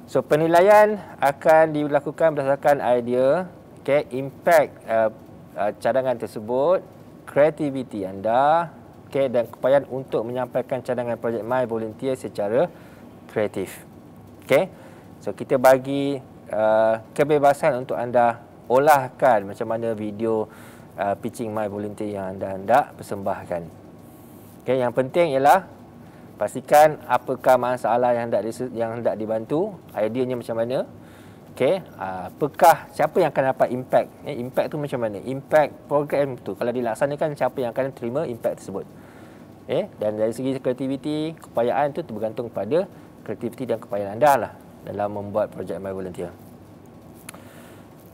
So penilaian akan dilakukan berdasarkan idea, impact cadangan tersebut, kreativiti anda, dan keupayaan untuk menyampaikan cadangan projek My Volunteer secara kreatif. So kita bagi kebebasan untuk anda olahkan macam mana video pitching My Volunteer yang anda hendak persembahkan. Yang penting ialah pastikan apakah masalah yang hendak dibantu, ideanya macam mana. Apakah, siapa yang akan dapat impact? Impact tu macam mana? Impact program tu kalau dilaksanakan, siapa yang akan terima impact tersebut? Dan dari segi kreativiti, keupayaan tu bergantung pada kreativiti dan keupayaan anda lah dalam membuat projek My Volunteer.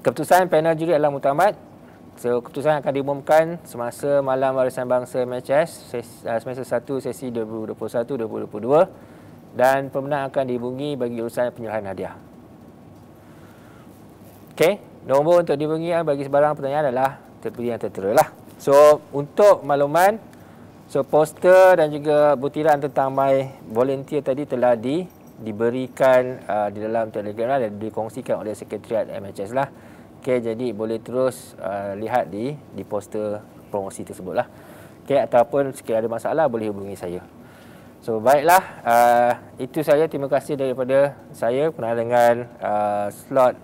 Keputusan panel juri adalah muktamad. So keputusan akan diumumkan semasa Malam Warisan Bangsa MHS semester 1 sesi 2021-2022, dan pemenang akan dihubungi bagi urusan penyerahan hadiah. Nombor untuk dihubungi bagi sebarang pertanyaan adalah seperti yang tertera lah. So untuk makluman, poster dan juga butiran tentang My Volunteer tadi telah diberikan di dalam Telegram dan dikongsikan oleh Sekretariat MHS lah. Jadi boleh terus lihat di poster promosi tersebut lah. Ataupun sekiranya ada masalah boleh hubungi saya. So baiklah, itu saja. Terima kasih daripada saya berkenaan dengan slot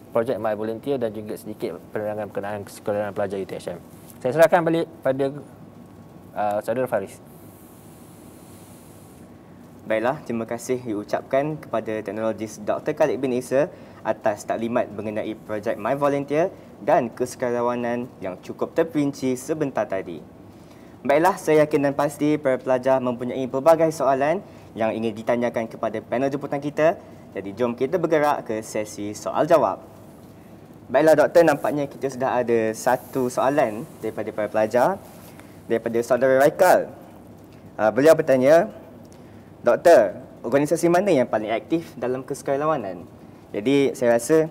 projek My Volunteer dan juga sedikit penerangan berkenaan kesekolah pelajar UTHM. Saya serahkan balik pada Saudara Faris. Baiklah, terima kasih diucapkan kepada teknologis Dr. Khalid bin Isa atas taklimat mengenai projek My Volunteer dan kesukarelawanan yang cukup terperinci sebentar tadi. Baiklah, saya yakin dan pasti para pelajar mempunyai pelbagai soalan yang ingin ditanyakan kepada panel jemputan kita. Jadi jom kita bergerak ke sesi soal jawab. Baiklah doktor, nampaknya kita sudah ada satu soalan daripada para pelajar, daripada saudara Raikal. Beliau bertanya, Doktor, organisasi mana yang paling aktif dalam kesukarelawanan? Jadi saya rasa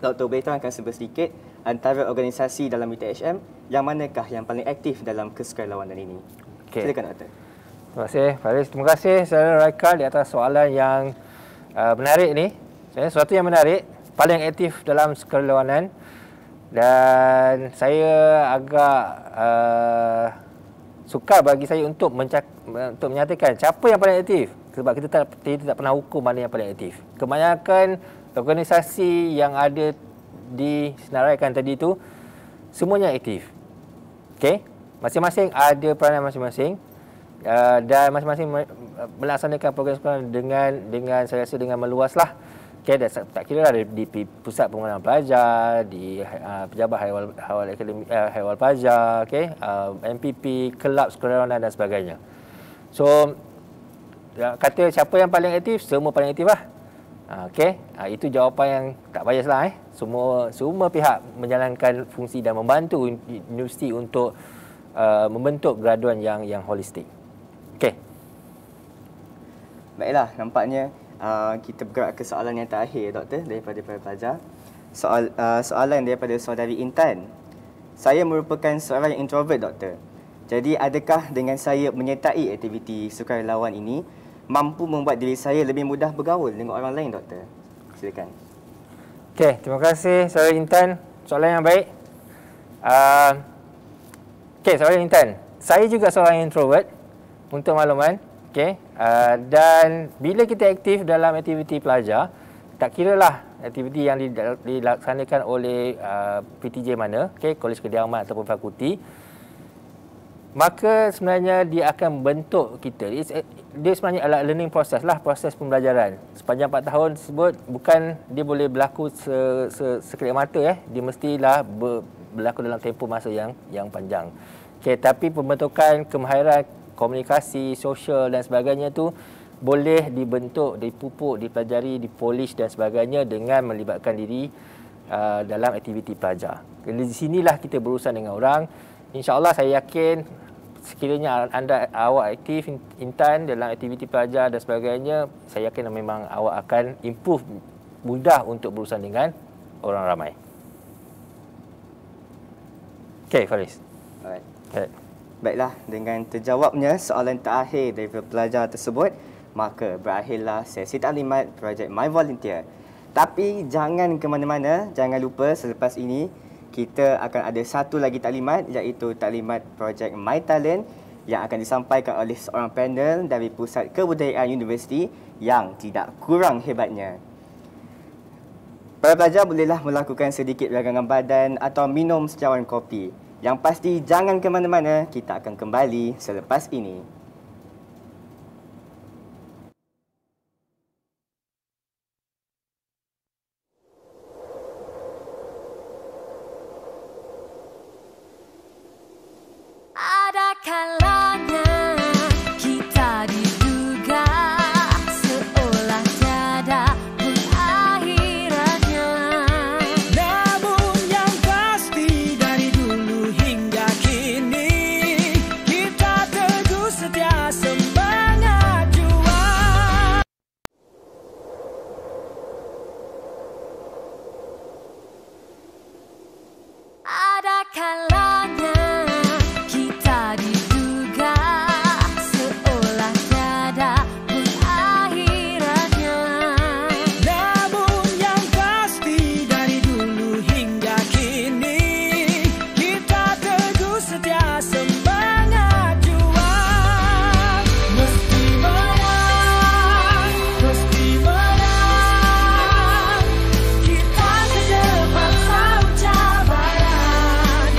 Doktor boleh terangkan sedikit antara organisasi dalam UTHM yang manakah yang paling aktif dalam kesukarelawanan ini. Silakan Doktor. Terima kasih Faris. Terima kasih saudara Raikal di atas soalan yang menarik ini. Sesuatu yang menarik, paling aktif dalam kesukarelawanan, dan saya agak sukar bagi saya untuk menyatakan siapa yang paling aktif, sebab kita tak pernah ukur mana yang paling aktif. Kebanyakan organisasi yang ada disenaraikan tadi itu semuanya aktif. Masing-masing ada peranan masing-masing, dan masing-masing melaksanakan program dengan saya rasa dengan meluaslah. Tak kira lah di pusat pengurusan pelajar, di pejabat Haiwal Pelajar, MPP, kelab sukarelawanan dan sebagainya. So kata siapa yang paling aktif, semua paling aktif lah. Itu jawapan yang tak bias lah. Semua pihak menjalankan fungsi dan membantu universiti untuk membentuk graduan yang holistik. Baiklah, nampaknya kita bergerak ke soalan yang terakhir doktor daripada para pelajar. Soalan daripada saudari Intan. Saya merupakan seorang yang introvert doktor. Jadi adakah dengan saya menyertai aktiviti sukarelawan ini mampu membuat diri saya lebih mudah bergaul dengan orang lain doktor? Silakan. Terima kasih saudari Intan. Soalan yang baik. Saudari Intan, saya juga seorang introvert untuk makluman. Dan bila kita aktif dalam aktiviti pelajar, tak kiralah aktiviti yang dilaksanakan oleh PTJ mana, Kolej Kediaman ataupun fakulti, maka sebenarnya dia akan membentuk kita. Dia sebenarnya adalah learning process lah, proses pembelajaran. Sepanjang 4 tahun tersebut, bukan dia boleh berlaku sekelip mata. Dia mestilah berlaku dalam tempoh masa yang panjang. Okey, tapi pembentukan kemahiran komunikasi, sosial dan sebagainya tu boleh dibentuk, dipupuk, dipelajari, dipolish dan sebagainya dengan melibatkan diri dalam aktiviti pelajar. Di sinilah kita berurusan dengan orang. InsyaAllah saya yakin sekiranya awak aktif Intan dalam aktiviti pelajar dan sebagainya, saya yakin memang awak akan improve, mudah untuk berurusan dengan orang ramai. Okey, Faris. Alright. Baiklah, dengan terjawabnya soalan terakhir daripada pelajar tersebut, maka berakhirlah sesi taklimat projek My Volunteer. Tapi jangan ke mana-mana, jangan lupa selepas ini kita akan ada satu lagi taklimat, iaitu taklimat projek My Talent yang akan disampaikan oleh seorang panel dari Pusat Kebudayaan Universiti yang tidak kurang hebatnya. Para pelajar bolehlah melakukan sedikit ragangan badan atau minum secawan kopi. Yang pasti jangan ke mana-mana, kita akan kembali selepas ini. Ada kalanya kita diduga seolah tiada pun akhiratnya. Namun yang pasti dari dulu hingga kini kita teguh setia semangat juang. Ada kalanya kita diduga seolah tiada pun akhiratnya. Namun yang pasti dari dulu hingga kini kita teguh setia semangat juang. Mesti menang, mesti menang. Kita ke depan tahu cabaran,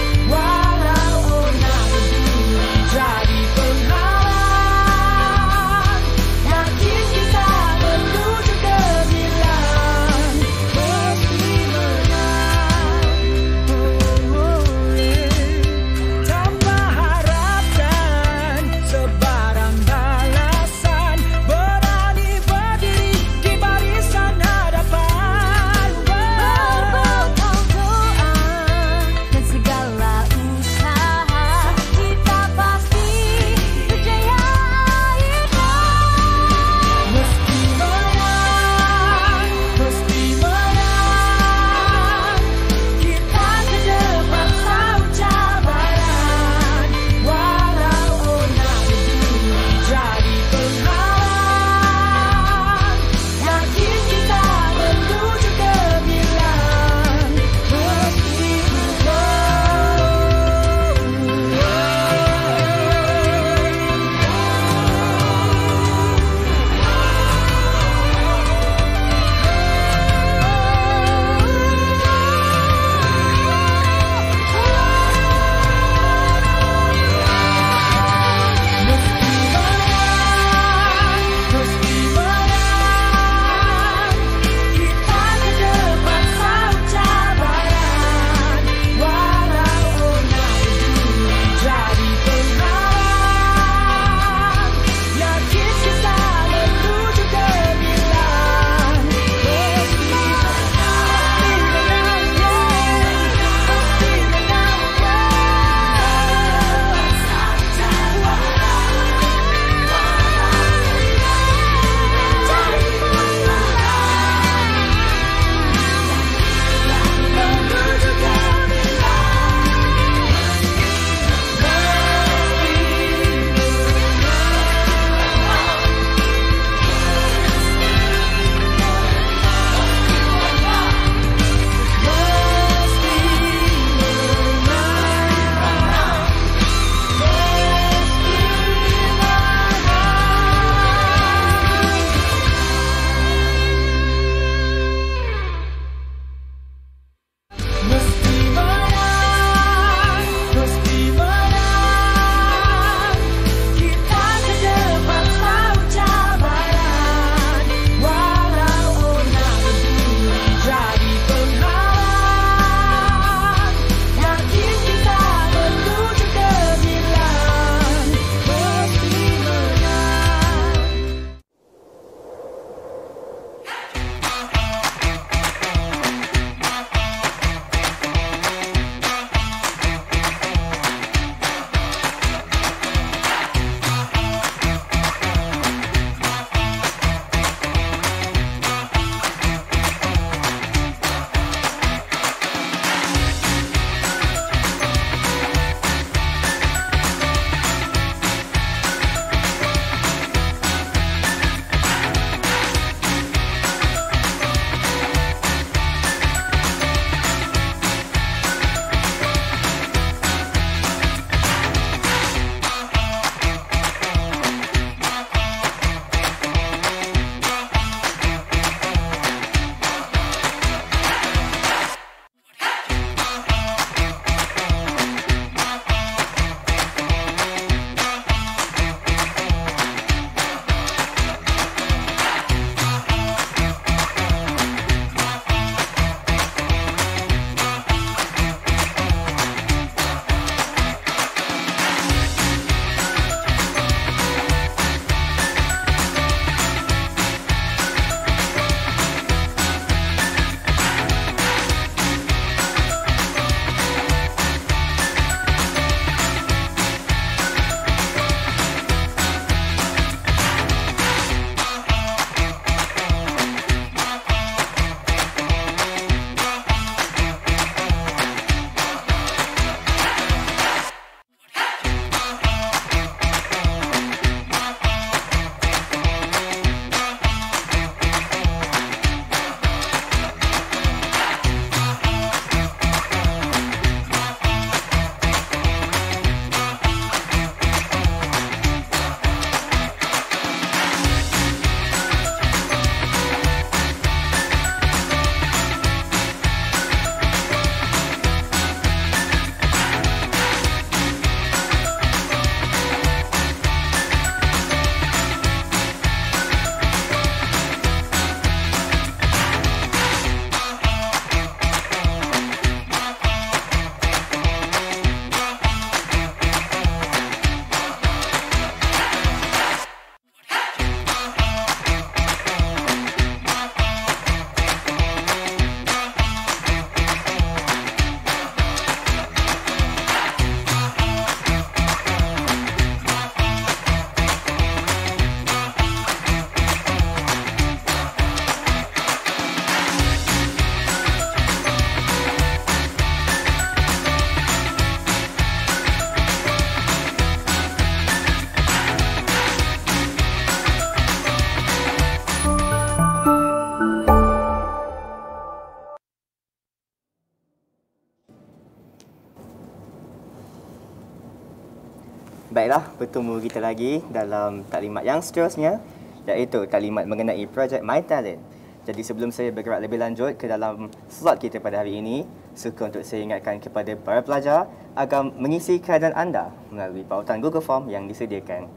Baiklah, bertemu kita lagi dalam taklimat yang seterusnya, iaitu taklimat mengenai projek My Talent. Jadi sebelum saya bergerak lebih lanjut ke dalam slot kita pada hari ini, suka untuk saya ingatkan kepada para pelajar agar mengisi keadaan anda melalui pautan Google Form yang disediakan.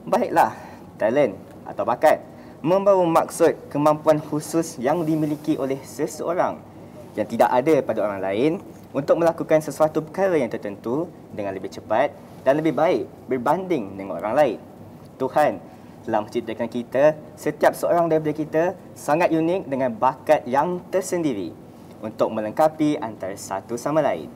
Baiklah, talent atau bakat membawa maksud kemampuan khusus yang dimiliki oleh seseorang yang tidak ada pada orang lain untuk melakukan sesuatu perkara yang tertentu dengan lebih cepat dan lebih baik berbanding dengan orang lain. Tuhan telah menciptakan kita, setiap seorang daripada kita sangat unik dengan bakat yang tersendiri untuk melengkapi antara satu sama lain.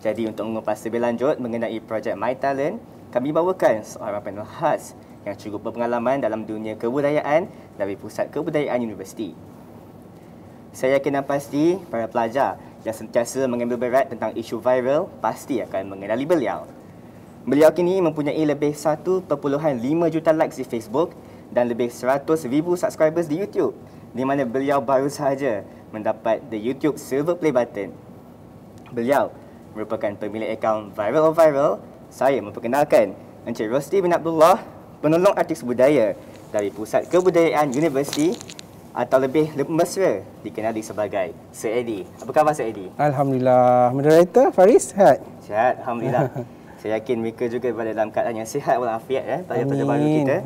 Jadi untuk mengupas lebih lanjut mengenai projek My Talent, kami bawakan seorang panel khas yang cukup berpengalaman dalam dunia kebudayaan dari Pusat Kebudayaan Universiti. Saya yakin dan pasti para pelajar yang sentiasa mengambil berat tentang isu viral pasti akan mengenali beliau. Beliau kini mempunyai lebih 1.5 juta likes di Facebook dan lebih 100,000 subscribers di YouTube, di mana beliau baru sahaja mendapat the YouTube Silver Play Button. Beliau merupakan pemilik akaun Viral or Viral. Saya memperkenalkan Encik Rosti bin Abdullah, penolong artis budaya dari Pusat Kebudayaan Universiti, atau lebih mesra dikenali sebagai Sir Eddie. Apa khabar Sir Eddie? Alhamdulillah. Moderator Faris, sihat? Sihat, Alhamdulillah. Saya yakin mereka juga berada dalam keadaan yang sihat walafiat pada pelajar baru kita.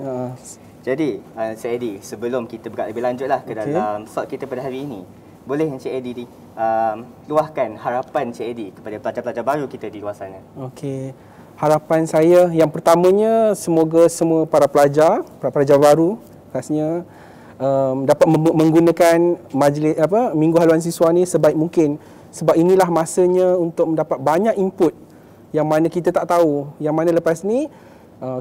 Jadi, Encik Eddie, sebelum kita bergerak lebih lanjutlah ke dalam slot kita pada hari ini, boleh Encik Eddie luahkan harapan Encik Eddie kepada pelajar-pelajar baru kita di luar sana. Okey. Harapan saya yang pertamanya, semoga semua para pelajar baru khasnya dapat menggunakan majlis Minggu Haluan Siswa ni sebaik mungkin, sebab inilah masanya untuk mendapat banyak input yang mana kita tak tahu, yang mana lepas ni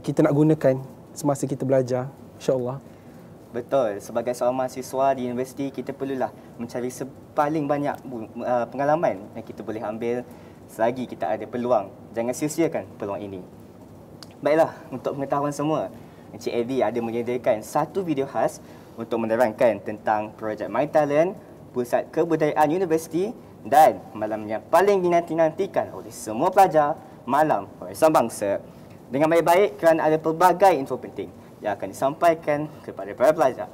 kita nak gunakan semasa kita belajar, insya-Allah. Betul, sebagai seorang mahasiswa di universiti, kita perlulah mencari sepaling banyak pengalaman yang kita boleh ambil selagi kita ada peluang. Jangan sia-siakan peluang ini. Baiklah, untuk pengetahuan semua, Encik Eddie ada menyediakan satu video khas untuk menerangkan tentang projek My Talent, Pusat Kebudayaan Universiti, dan malam yang paling dinanti-nantikan oleh semua pelajar, Malam Warisan Bangsa. Dengan baik-baik kerana ada pelbagai info penting yang akan disampaikan kepada para pelajar.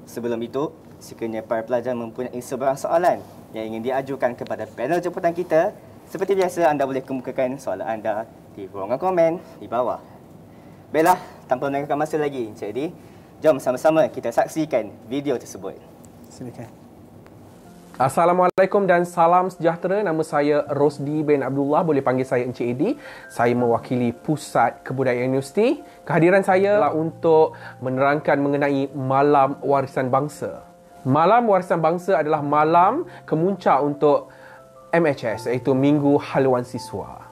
Sebelum itu, sekiranya para pelajar mempunyai sebarang soalan yang ingin diajukan kepada panel jemputan kita, seperti biasa anda boleh kemukakan soalan anda di ruangan komen di bawah. Baiklah, tanpa melengahkan masa lagi, Encik Eddie, jom sama-sama kita saksikan video tersebut. Silakan. Assalamualaikum dan salam sejahtera. Nama saya Rosdi bin Abdullah. Boleh panggil saya Encik Eddie. Saya mewakili Pusat Kebudayaan Universiti. Kehadiran saya adalah untuk menerangkan mengenai Malam Warisan Bangsa. Malam Warisan Bangsa adalah malam kemuncak untuk MHS, iaitu Minggu Haluan Siswa.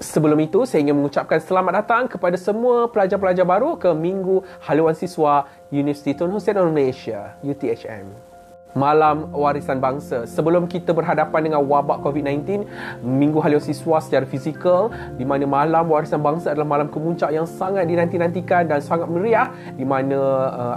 Sebelum itu, saya ingin mengucapkan selamat datang kepada semua pelajar-pelajar baru ke Minggu Haluan Siswa Universiti Tun Hussein Malaysia, UTHM. Malam Warisan Bangsa. Sebelum kita berhadapan dengan wabak COVID-19, Minggu Haluan Siswa secara fizikal, di mana Malam Warisan Bangsa adalah malam kemuncak yang sangat dinanti-nantikan dan sangat meriah, di mana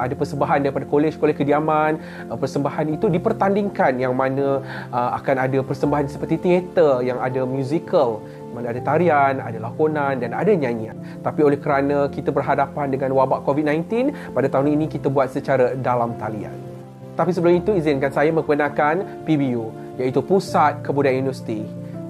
ada persembahan daripada kolej-kolej kediaman. Persembahan itu dipertandingkan, yang mana akan ada persembahan seperti teater, yang ada musical, mana ada tarian, ada lakonan dan ada nyanyian. Tapi oleh kerana kita berhadapan dengan wabak COVID-19, pada tahun ini kita buat secara dalam talian. Tapi sebelum itu, izinkan saya memperkenalkan PBU, iaitu Pusat Kebudayaan Universiti.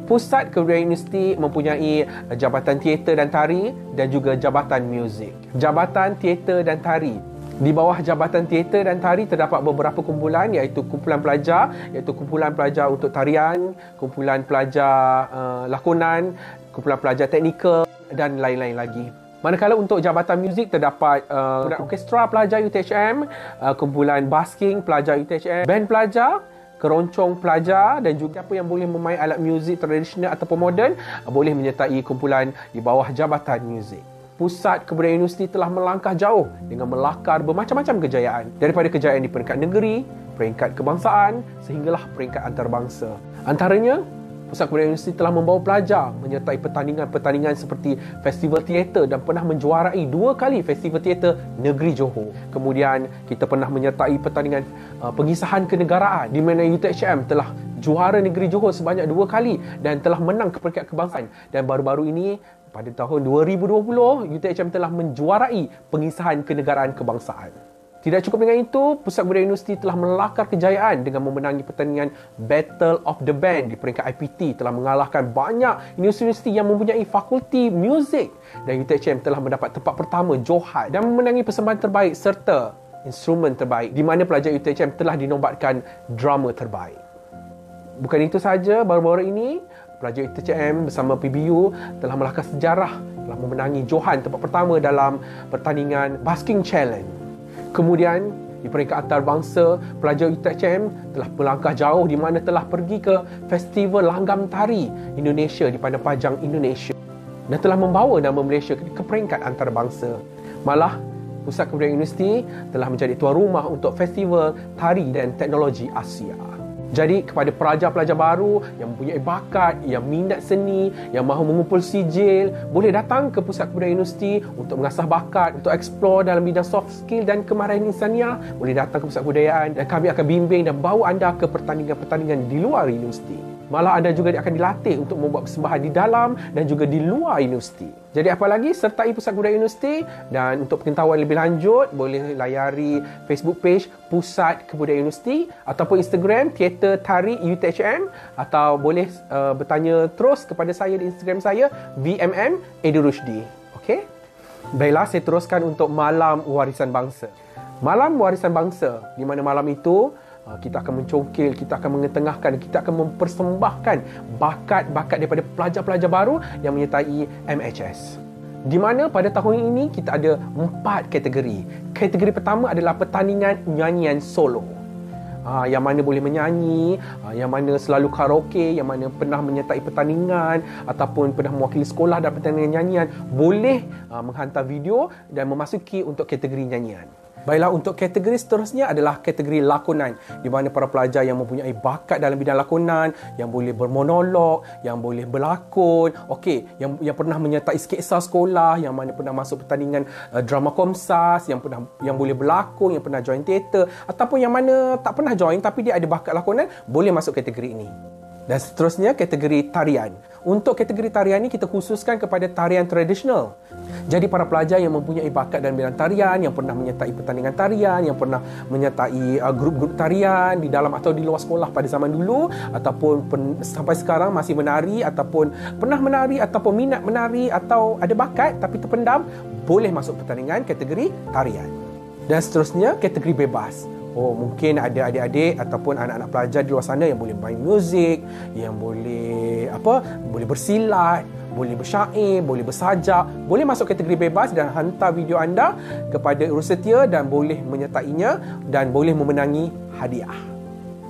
Pusat Kebudayaan Universiti mempunyai Jabatan Teater dan Tari dan juga Jabatan Muzik. Jabatan Teater dan Tari. Di bawah Jabatan Teater dan Tari terdapat beberapa kumpulan, iaitu kumpulan pelajar untuk tarian, kumpulan pelajar lakonan, kumpulan pelajar teknikal dan lain-lain lagi. Manakala untuk Jabatan Muzik terdapat orkestra pelajar UTHM, kumpulan basking pelajar UTHM, band pelajar, keroncong pelajar dan juga siapa yang boleh memain alat muzik tradisional ataupun moden boleh menyertai kumpulan di bawah Jabatan Muzik. Pusat Kebudayaan Universiti telah melangkah jauh dengan melakar bermacam-macam kejayaan, daripada kejayaan di peringkat negeri, peringkat kebangsaan sehinggalah peringkat antarabangsa. Antaranya, Pusat Kebudayaan Universiti telah membawa pelajar menyertai pertandingan-pertandingan seperti festival teater dan pernah menjuarai 2 kali festival teater Negeri Johor. Kemudian kita pernah menyertai pertandingan pengisahan kenegaraan di mana UTHM telah juara Negeri Johor sebanyak 2 kali dan telah menang ke peringkat kebangsaan. Dan baru-baru ini pada tahun 2020, UTHM telah menjuarai pengisahan kenegaraan kebangsaan. Tidak cukup dengan itu, Pusat Kebudayaan Universiti telah melakar kejayaan dengan memenangi pertandingan Battle of the Band di peringkat IPT, telah mengalahkan banyak universiti yang mempunyai fakulti muzik, dan UTHM telah mendapat tempat pertama Johan dan memenangi persembahan terbaik serta instrumen terbaik, di mana pelajar UTHM telah dinobatkan drama terbaik. Bukan itu sahaja, baru-baru ini pelajar UTHM bersama PBU telah melakar sejarah, telah memenangi Johan tempat pertama dalam pertandingan Basking Challenge. Kemudian, di peringkat antarabangsa, pelajar UTHM telah melangkah jauh di mana telah pergi ke Festival Langgam Tari Indonesia di Padang Panjang, Indonesia, dan telah membawa nama Malaysia ke peringkat antarabangsa. Malah, Pusat Kebudayaan Universiti telah menjadi tuan rumah untuk Festival Tari dan Teknologi Asia. Jadi kepada pelajar-pelajar baru yang mempunyai bakat, yang minat seni, yang mahu mengumpul sijil, boleh datang ke Pusat Kebudayaan Universiti untuk mengasah bakat, untuk explore dalam bidang soft skill dan kemahiran insaniah. Boleh datang ke Pusat Kebudayaan dan kami akan bimbing dan bawa anda ke pertandingan-pertandingan di luar universiti. Malah anda juga akan dilatih untuk membuat persembahan di dalam dan juga di luar universiti. Jadi apa lagi, sertai Pusat Kebudayaan Universiti, dan untuk pengetahuan lebih lanjut boleh layari Facebook page Pusat Kebudayaan Universiti ataupun Instagram Teater Tari UTHM, atau boleh bertanya terus kepada saya di Instagram saya VMM Edu Rushdi. Okey? Baiklah, saya teruskan untuk Malam Warisan Bangsa. Malam Warisan Bangsa, di mana malam itu kita akan mencongkil, kita akan mengetengahkan, kita akan mempersembahkan bakat-bakat daripada pelajar-pelajar baru yang menyertai MHS. Di mana pada tahun ini kita ada 4 kategori. Kategori pertama adalah pertandingan nyanyian solo. Yang mana boleh menyanyi, yang mana selalu karaoke, yang mana pernah menyertai pertandingan ataupun pernah mewakili sekolah dalam pertandingan nyanyian, boleh menghantar video dan memasuki untuk kategori nyanyian. Baiklah, untuk kategori seterusnya adalah kategori lakonan, di mana para pelajar yang mempunyai bakat dalam bidang lakonan, yang boleh bermonolog, yang boleh berlakon, yang pernah menyertai sketsa sekolah, yang mana pernah masuk pertandingan drama Komsas, yang boleh berlakon, yang pernah join teater, ataupun yang mana tak pernah join tapi dia ada bakat lakonan, boleh masuk kategori ini. Dan seterusnya kategori tarian. Untuk kategori tarian ini kita khususkan kepada tarian tradisional. Jadi para pelajar yang mempunyai bakat dalam bidang tarian, yang pernah menyertai pertandingan tarian, yang pernah menyertai grup-grup tarian di dalam atau di luar sekolah pada zaman dulu, ataupun sampai sekarang masih menari, ataupun pernah menari, ataupun minat menari, atau ada bakat tapi terpendam, boleh masuk pertandingan kategori tarian. Dan seterusnya kategori bebas. Mungkin ada adik-adik ataupun anak-anak pelajar di luar sana yang boleh main muzik, yang boleh bersilat, boleh bersyair, boleh bersajak, boleh masuk kategori bebas dan hantar video anda kepada Rusetia dan boleh menyertainya dan boleh memenangi hadiah.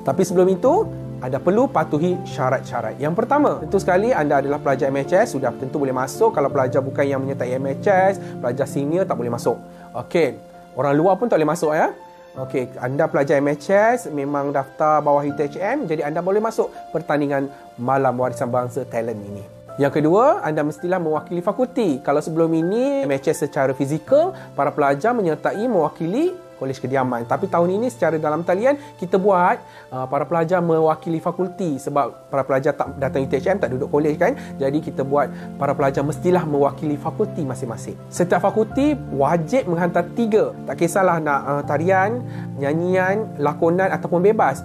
Tapi sebelum itu, anda perlu patuhi syarat-syarat. Yang pertama, tentu sekali anda adalah pelajar MHS, sudah tentu boleh masuk. Kalau pelajar bukan yang menyertai MHS, pelajar senior tak boleh masuk. Okey, orang luar pun tak boleh masuk ya. Okey, anda pelajar MHS memang daftar bawah UTHM, jadi anda boleh masuk pertandingan Malam Warisan Bangsa Talent ini. Yang kedua, anda mestilah mewakili fakulti. Kalau sebelum ini MHS secara fizikal, para pelajar menyertai mewakili Kolej Kediaman. Tapi tahun ini secara dalam talian kita buat para pelajar mewakili fakulti, sebab para pelajar tak datang UTHM, tak duduk kolej kan. Jadi kita buat para pelajar mestilah mewakili fakulti masing-masing. Setiap fakulti wajib menghantar 3. Tak kisahlah nak tarian, nyanyian, lakonan ataupun bebas.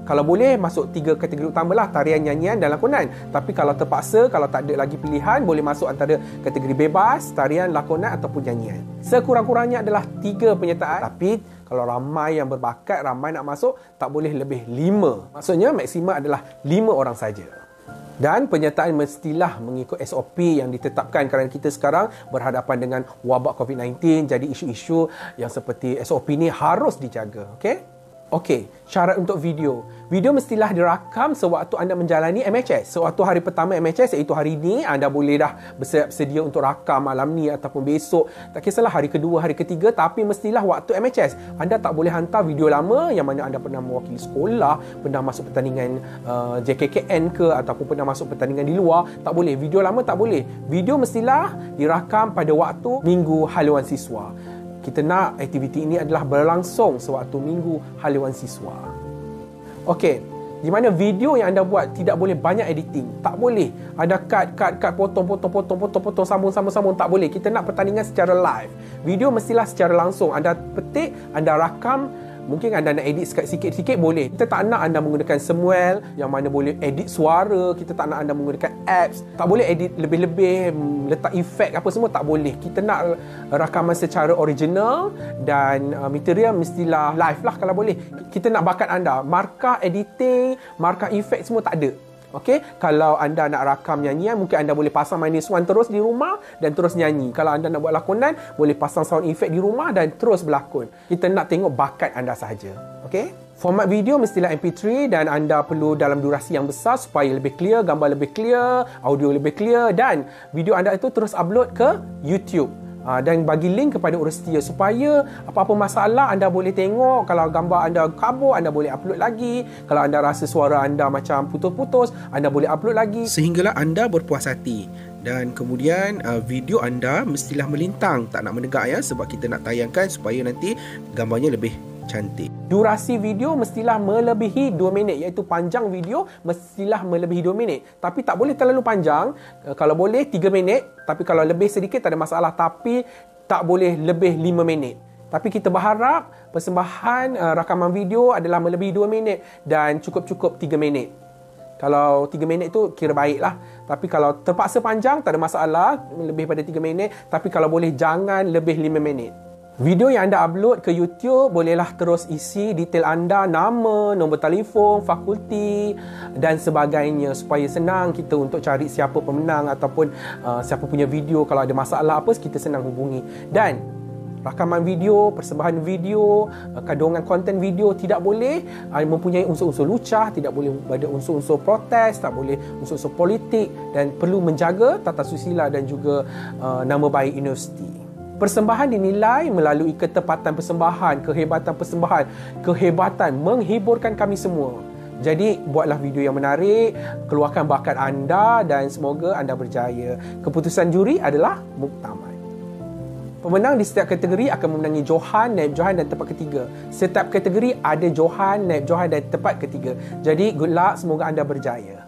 Kalau boleh masuk 3 kategori utama lah, tarian, nyanyian dan lakonan. Tapi kalau terpaksa, kalau tak ada lagi pilihan, boleh masuk antara kategori bebas, tarian, lakonan ataupun nyanyian. Sekurang-kurangnya adalah 3 penyertaan. Tapi kalau ramai yang berbakat, ramai nak masuk, tak boleh lebih 5. Maksudnya maksima adalah 5 orang saja. Dan penyertaan mestilah mengikut SOP yang ditetapkan, kerana kita sekarang berhadapan dengan wabak COVID-19. Jadi isu-isu yang seperti SOP ni harus dijaga. Okey, syarat untuk video. Video mestilah dirakam sewaktu anda menjalani MHS. Sewaktu hari pertama MHS, iaitu hari ini, anda boleh dah bersedia untuk rakam malam ni ataupun besok. Tak kisahlah hari kedua, hari ketiga, tapi mestilah waktu MHS. Anda tak boleh hantar video lama yang mana anda pernah mewakili sekolah, pernah masuk pertandingan JKKN ke, ataupun pernah masuk pertandingan di luar. Tak boleh. Video lama tak boleh. Video mestilah dirakam pada waktu Minggu Haluan Siswa. Kita nak aktiviti ini adalah berlangsung sewaktu Minggu Haluan Siswa. Okey, Di mana video yang anda buat tidak boleh banyak editing. Tak boleh. Ada cut, potong, sambung. Tak boleh. Kita nak pertandingan secara live. Video mestilah secara langsung. Anda petik, anda rakam. Mungkin anda nak edit sikit-sikit boleh. Kita tak nak anda menggunakan Samuel yang mana boleh edit suara. Kita tak nak anda menggunakan apps. Tak boleh edit lebih-lebih, letak efek apa semua, tak boleh. Kita nak rakaman secara original dan material mestilah live lah kalau boleh. Kita nak bakat anda. Markah editing, markah efek semua tak ada. Okey, kalau anda nak rakam nyanyian, mungkin anda boleh pasang minus one terus di rumah dan terus nyanyi. Kalau anda nak buat lakonan, boleh pasang sound effect di rumah dan terus berlakon. Kita nak tengok bakat anda sahaja. Okey? Format video mestilah MP3 dan anda perlu dalam durasi yang besar supaya lebih clear, gambar lebih clear, audio lebih clear dan video anda itu terus upload ke YouTube. Dan bagi link kepada Urustia supaya apa-apa masalah anda boleh tengok. Kalau gambar anda kabur, anda boleh upload lagi. Kalau anda rasa suara anda macam putus-putus, anda boleh upload lagi. Sehinggalah anda berpuas hati. Dan kemudian video anda mestilah melintang, tak nak menegak ya, sebab kita nak tayangkan supaya nanti gambarnya lebih cantik. Durasi video mestilah melebihi 2 minit, iaitu panjang video mestilah melebihi 2 minit. Tapi tak boleh terlalu panjang. Kalau boleh 3 minit, tapi kalau lebih sedikit tak ada masalah, tapi tak boleh lebih 5 minit. Tapi kita berharap persembahan rakaman video adalah melebihi 2 minit dan cukup-cukup 3 minit. Kalau 3 minit tu kira baik lah. Tapi kalau terpaksa panjang tak ada masalah, lebih pada 3 minit. Tapi kalau boleh jangan lebih 5 minit. Video yang anda upload ke YouTube bolehlah terus isi detail anda, nama, nombor telefon, fakulti dan sebagainya supaya senang kita untuk cari siapa pemenang ataupun siapa punya video. Kalau ada masalah apa, kita senang hubungi. Dan rakaman video, persembahan video, kandungan konten video tidak boleh mempunyai unsur-unsur lucah, tidak boleh ada unsur-unsur protes, tak boleh unsur-unsur politik dan perlu menjaga tata susila dan juga nama baik universiti. Persembahan dinilai melalui ketepatan persembahan, kehebatan menghiburkan kami semua. Jadi, buatlah video yang menarik, keluarkan bakat anda dan semoga anda berjaya. Keputusan juri adalah muktamad. Pemenang di setiap kategori akan memenangi Johan, naib Johan dan tempat ketiga. Setiap kategori ada Johan, naib Johan dan tempat ketiga. Jadi, good luck, semoga anda berjaya.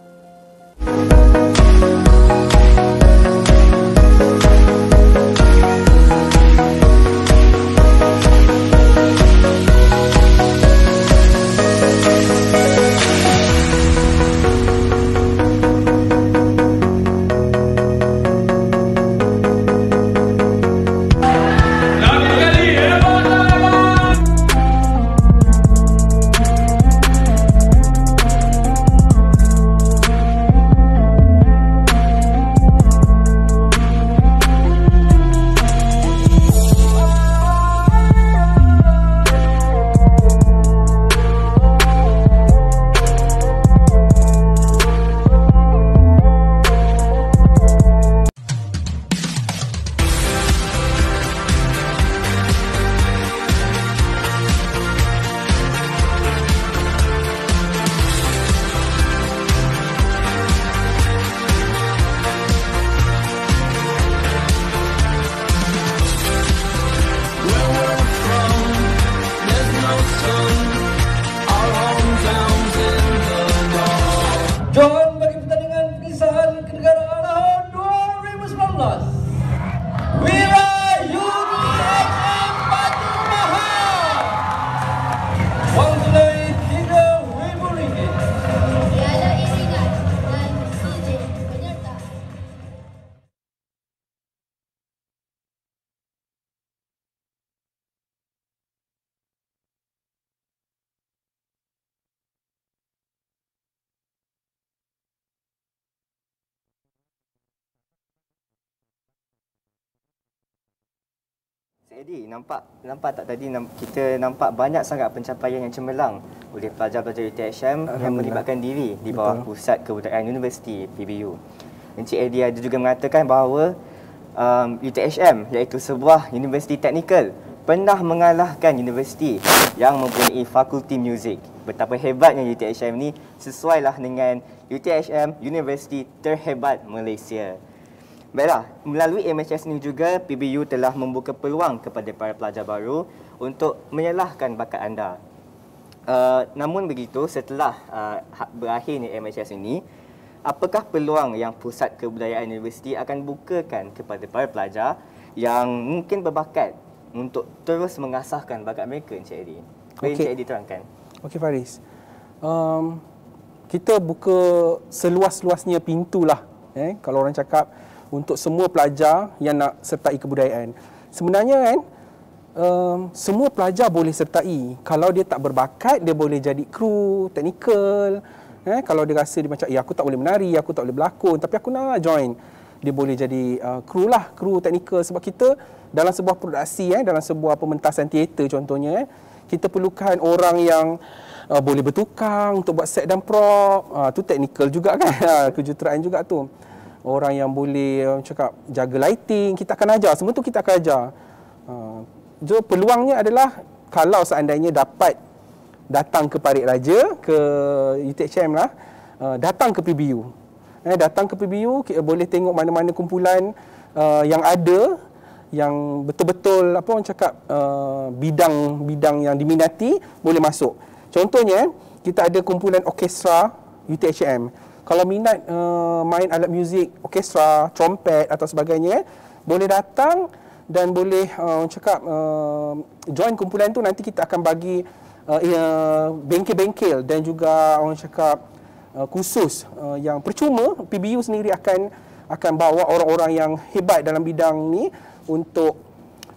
Johan bagi pertandingan pengisahan kenegaraan tahun 2019. Wira UTHM Batu Mahal. Wang tunai RM3,000. Tiada izingan dan izin penyerta. Eddie, nampak tak tadi kita nampak banyak sangat pencapaian yang cemerlang oleh pelajar-pelajar UTHM yang melibatkan diri di bawah Pusat Kebudayaan Universiti PBU. Encik Eddie ada juga mengatakan bahawa UTHM iaitu sebuah universiti teknikal pernah mengalahkan universiti yang mempunyai fakulti muzik. Betapa hebatnya UTHM ni, sesuailah dengan UTHM Universiti Terhebat Malaysia. Baiklah, melalui MHS ni juga PBU telah membuka peluang kepada para pelajar baru untuk menyalahkan bakat anda. Namun begitu, setelah berakhirnya MHS ini, apakah peluang yang Pusat Kebudayaan Universiti akan bukakan kepada para pelajar yang mungkin berbakat untuk terus mengasahkan bakat mereka, Encik Eddie? Boleh Encik Eddie terangkan? Okey Faris. Kita buka seluas-luasnya pintu lah. Kalau orang cakap untuk semua pelajar yang nak sertai kebudayaan. Sebenarnya kan, semua pelajar boleh sertai. Kalau dia tak berbakat, dia boleh jadi kru, teknikal. Kalau dia rasa dia macam, aku tak boleh menari, aku tak boleh berlakon, tapi aku nak join. Dia boleh jadi kru lah, kru teknikal. Sebab kita dalam sebuah produksi, dalam sebuah pementasan teater contohnya, kita perlukan orang yang boleh bertukang untuk buat set dan prop. Tu teknikal juga kan, kejuruteraan juga tu. Orang yang boleh cakap jaga lighting, kita akan ajar. Semua tu kita akan ajar. So peluangnya adalah kalau seandainya dapat datang ke Parit Raja, ke UTHM lah, datang ke PBU. Datang ke PBU, boleh tengok mana-mana kumpulan yang ada, yang betul-betul apa orang cakap bidang-bidang yang diminati, boleh masuk. Contohnya, kita ada kumpulan orkestra UTHM. Kalau minat main alat muzik, orkestra, trompet atau sebagainya, boleh datang dan boleh cakap join kumpulan tu. Nanti kita akan bagi bengkel-bengkel dan juga orang cakap khusus yang percuma. PBU sendiri akan bawa orang-orang yang hebat dalam bidang ni untuk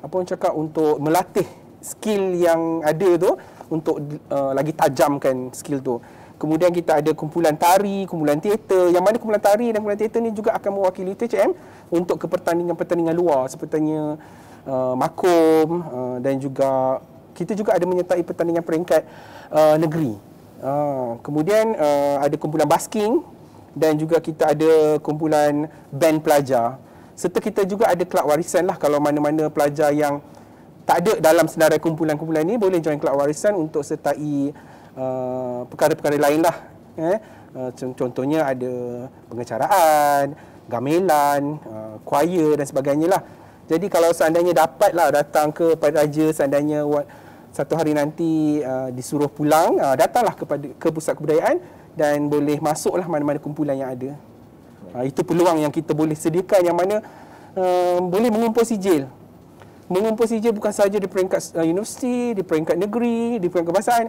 apa orang cakap, untuk melatih skill yang ada tu, untuk lagi tajamkan skill tu. Kemudian kita ada kumpulan tari, kumpulan teater, yang mana kumpulan tari dan kumpulan teater ni juga akan mewakili UTHM untuk ke pertandingan-pertandingan luar sepertinya Makom, dan juga kita juga ada menyertai pertandingan peringkat negeri. Kemudian ada kumpulan basking dan juga kita ada kumpulan band pelajar. Serta kita juga ada kelab warisan lah, kalau mana-mana pelajar yang tak ada dalam senarai kumpulan-kumpulan ni boleh join kelab warisan untuk sertai perkara-perkara lain lah. Contohnya ada pengecaraan, gamelan, choir dan sebagainya lah. Jadi kalau seandainya dapat lah datang ke Parit Raja, seandainya satu hari nanti disuruh pulang, datanglah ke Pusat Kebudayaan dan boleh masuklah mana-mana kumpulan yang ada. Itu peluang yang kita boleh sediakan, yang mana boleh mengumpul sijil. Mengumpul sijil bukan sahaja di peringkat universiti, di peringkat negeri, di peringkat kebangsaan.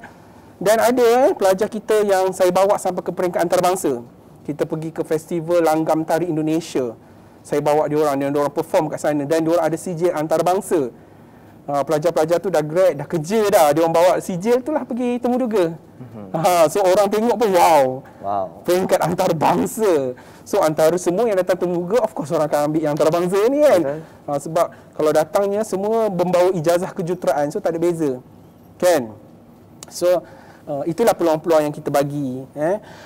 Dan ada pelajar kita yang saya bawa sampai ke peringkat antarabangsa. Kita pergi ke festival Langgam Tari Indonesia. Saya bawa diorang dan diorang perform kat sana, dan diorang ada sijil antarabangsa. Pelajar-pelajar tu dah grad, dah kerja dah. Diorang bawa sijil tu lah pergi Temuduga. So orang tengok pun wow. Peringkat antarabangsa. So antara semua yang datang Temuduga, of course orang akan ambil yang antarabangsa ni kan. Sebab kalau datangnya semua membawa ijazah kejuruteraan, so tak ada beza. Kan? So itulah peluang-peluang yang kita bagi.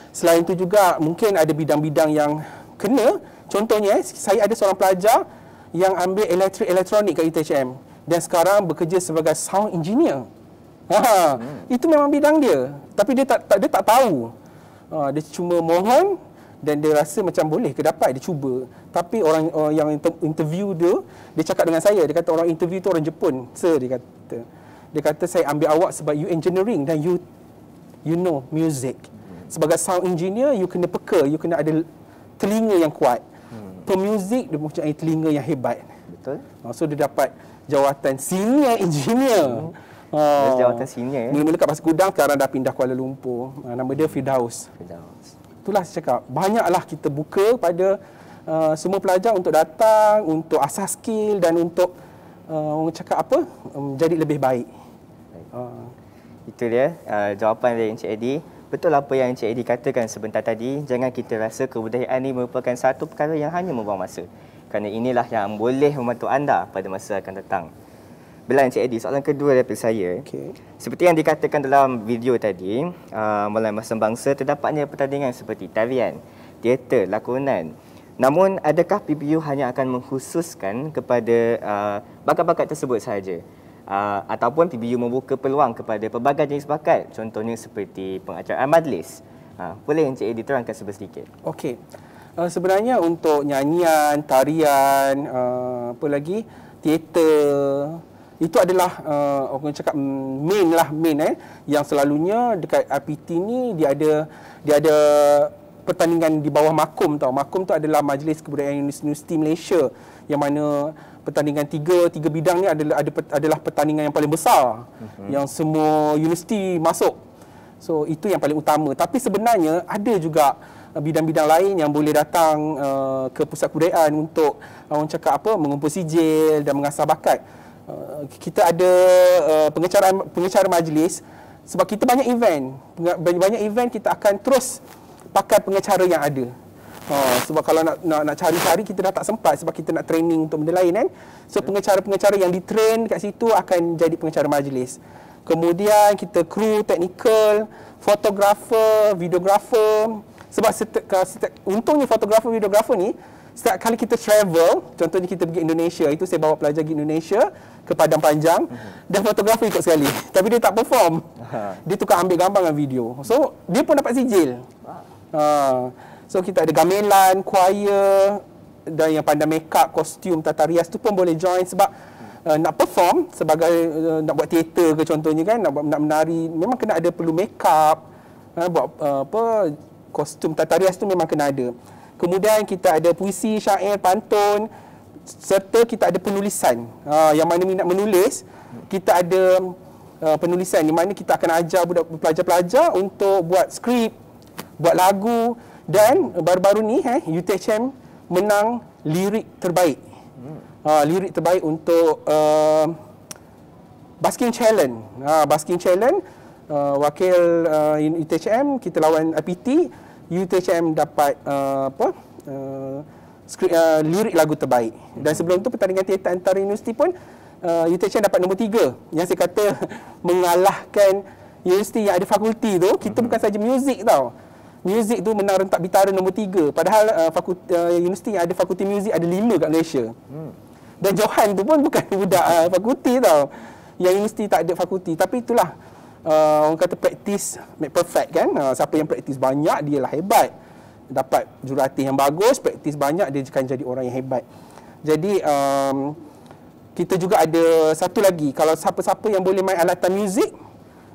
Selain itu juga mungkin ada bidang-bidang yang kena. Contohnya, saya ada seorang pelajar yang ambil elektronik kat UTHM dan sekarang bekerja sebagai sound engineer. Itu memang bidang dia. Tapi dia tak tahu. Dia cuma mohon dan dia rasa macam boleh ke dapat, dia cuba. Tapi orang yang interview dia cakap dengan saya, dia kata orang interview tu orang Jepun. Sir, dia kata saya ambil awak sebab you engineering dan you know music. Sebagai sound engineer, you kena peka, you kena ada telinga yang kuat. Pemuzik dia mempunyai telinga yang hebat. Betul. So dia dapat jawatan senior engineer. Jawatan senior. Mula-mula kat Pasir Gudang, sekarang dah pindah Kuala Lumpur. Nama dia Firdaus. Itulah saya cakap, banyaklah kita buka pada semua pelajar untuk datang, untuk asah skill dan untuk orang cakap apa, jadi lebih baik. Itu dia jawapan dari Encik Eddie. Betul apa yang Encik Eddie katakan sebentar tadi. Jangan kita rasa kebudayaan ini merupakan satu perkara yang hanya membuang masa. Kerana inilah yang boleh membantu anda pada masa akan datang. Bila Encik Eddie, soalan kedua daripada saya. Seperti yang dikatakan dalam video tadi, Malam Bahasa Bangsa terdapatnya pertandingan seperti tarian, teater, lakonan. Namun, adakah PBU hanya akan mengkhususkan kepada bakat-bakat tersebut sahaja? Ataupun PBU membuka peluang kepada pelbagai jenis bakat, contohnya seperti pengacaraan majlis. Boleh Encik Eddie terangkan sedikit? Okey. Sebenarnya untuk nyanyian, tarian, apa lagi, teater, Itu adalah orang cakap main yang selalunya dekat RPT ni dia ada pertandingan di bawah MAKUM tau. MAKUM tu adalah Majlis Kebudayaan Universiti Malaysia, yang mana pertandingan tiga bidang ni adalah pertandingan yang paling besar yang semua universiti masuk. So itu yang paling utama. Tapi sebenarnya ada juga bidang-bidang lain yang boleh datang ke pusat kebudayaan untuk orang cakap mengumpul sijil dan mengasah bakat. Kita ada pengecara majlis sebab kita banyak event kita akan terus pakai pengecara yang ada. Sebab kalau nak cari-cari kita dah tak sempat sebab kita nak training untuk benda lain kan. So pengecara-pengecara yang ditrain kat situ akan jadi pengecara majlis. Kemudian kita kru teknikal, fotografer, videografer. Sebab untungnya fotografer, videografer ni setiap kali kita travel, contohnya kita pergi Indonesia, itu saya bawa pelajar pergi Indonesia ke Padang Panjang, dan fotografer ikut sekali. Tapi dia tak perform. Dia tukar ambil gambar dengan video. So, dia pun dapat sijil. So, kita ada gamelan, choir, dan yang pandai make up, kostum, tata rias tu pun boleh join sebab nak perform sebagai nak buat teater ke contohnya kan, nak menari, memang kena ada perlu make up, buat kostum tata rias tu memang kena ada. Kemudian kita ada puisi, syair, pantun, serta kita ada penulisan. Yang mana minat menulis, kita ada penulisan di mana kita akan ajar pelajar-pelajar untuk buat skrip, buat lagu, dan baru-baru ni UTHM menang lirik terbaik. Lirik terbaik untuk Basking Challenge. Basking Challenge, wakil UTHM kita lawan IPT. UTHM dapat lirik lagu terbaik. Dan sebelum tu pertandingan teater antara universiti pun UTHM dapat nombor 3. Yang saya kata mengalahkan universiti yang ada fakulti tu. Kita bukan saja muzik tau. Muzik tu menang rentak bitara nombor 3. Padahal universiti yang ada fakulti muzik ada 5 kat Malaysia. Dan Johan tu pun bukan budak fakulti tau. Yang universiti tak ada fakulti. Tapi itulah orang kata practice make perfect kan. Siapa yang practice banyak dia lah hebat. Dapat jurulatih yang bagus, practice banyak dia akan jadi orang yang hebat. Jadi kita juga ada satu lagi, kalau siapa-siapa yang boleh main alatan muzik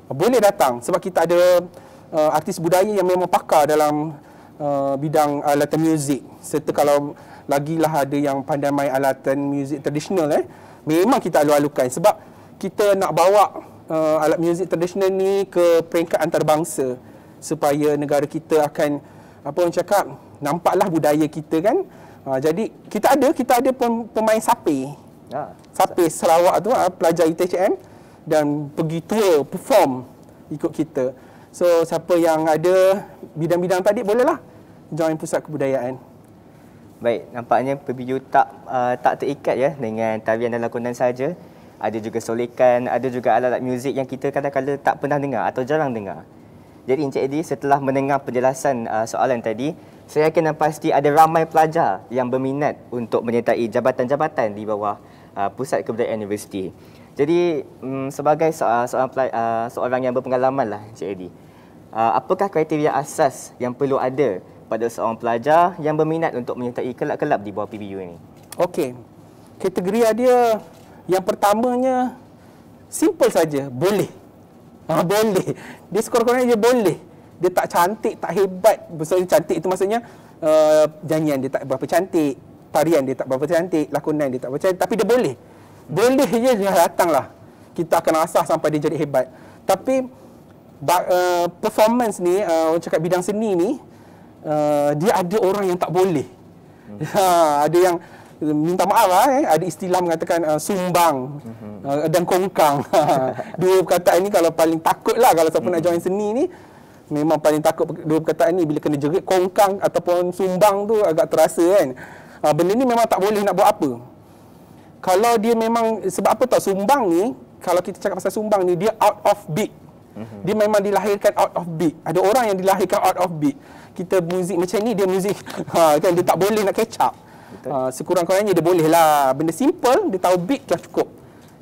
boleh datang sebab kita ada artis budaya yang memang pakar dalam bidang alatan muzik. Serta kalau lagilah ada yang pandai main alatan muzik tradisional memang kita alu-alukan sebab kita nak bawa alat muzik tradisional ni ke peringkat antarabangsa supaya negara kita akan orang cakap nampaklah budaya kita kan. Jadi kita ada pemain sape. Sape Sarawak tu pelajar UTHM dan pergi tour perform ikut kita. So siapa yang ada bidang-bidang tadi bolehlah join pusat kebudayaan. Baik, nampaknya PBU tak terikat ya dengan tarian dan lakonan saja. Ada juga solekan, ada juga alat-alat muzik yang kita kadang-kadang tak pernah dengar atau jarang dengar. Jadi Encik Eddie, setelah mendengar penjelasan soalan tadi, saya yakin dan pasti ada ramai pelajar yang berminat untuk menyertai jabatan-jabatan di bawah Pusat Kebudayaan Universiti. Jadi sebagai seorang yang berpengalaman lah Encik Eddie, apakah kriteria asas yang perlu ada pada seorang pelajar yang berminat untuk menyertai kelab-kelab di bawah PBU ini? Okey, kriteria dia yang pertamanya simple saja, boleh. Boleh. Dia sekurang-kurangnya dia boleh. Dia tak cantik, tak hebat. Maksudnya cantik itu maksudnya nyanyian dia tak berapa cantik, tarian dia tak berapa cantik, lakonan dia tak berapa cantik, tapi dia boleh. Boleh je dia datanglah. Kita akan asah sampai dia jadi hebat. Tapi performance ni, orang cakap bidang seni ni, dia ada orang yang tak boleh. Ada yang minta maaf ada istilah mengatakan sumbang dan kongkang. Dua perkataan ni kalau paling takut lah kalau siapa nak join seni ni, memang paling takut dua perkataan ni. Bila kena jerit kongkang ataupun sumbang tu agak terasa kan. Benda ni memang tak boleh nak buat apa. Kalau dia memang, sebab apa tau, sumbang ni, kalau kita cakap pasal sumbang ni, dia out of beat. Dia memang dilahirkan out of beat. Ada orang yang dilahirkan out of beat. Kita muzik macam ni, dia muzik kan, dia tak boleh nak catch up. Sekurang-kurangnya dia boleh lah. Benda simple, dia tahu beat dah cukup.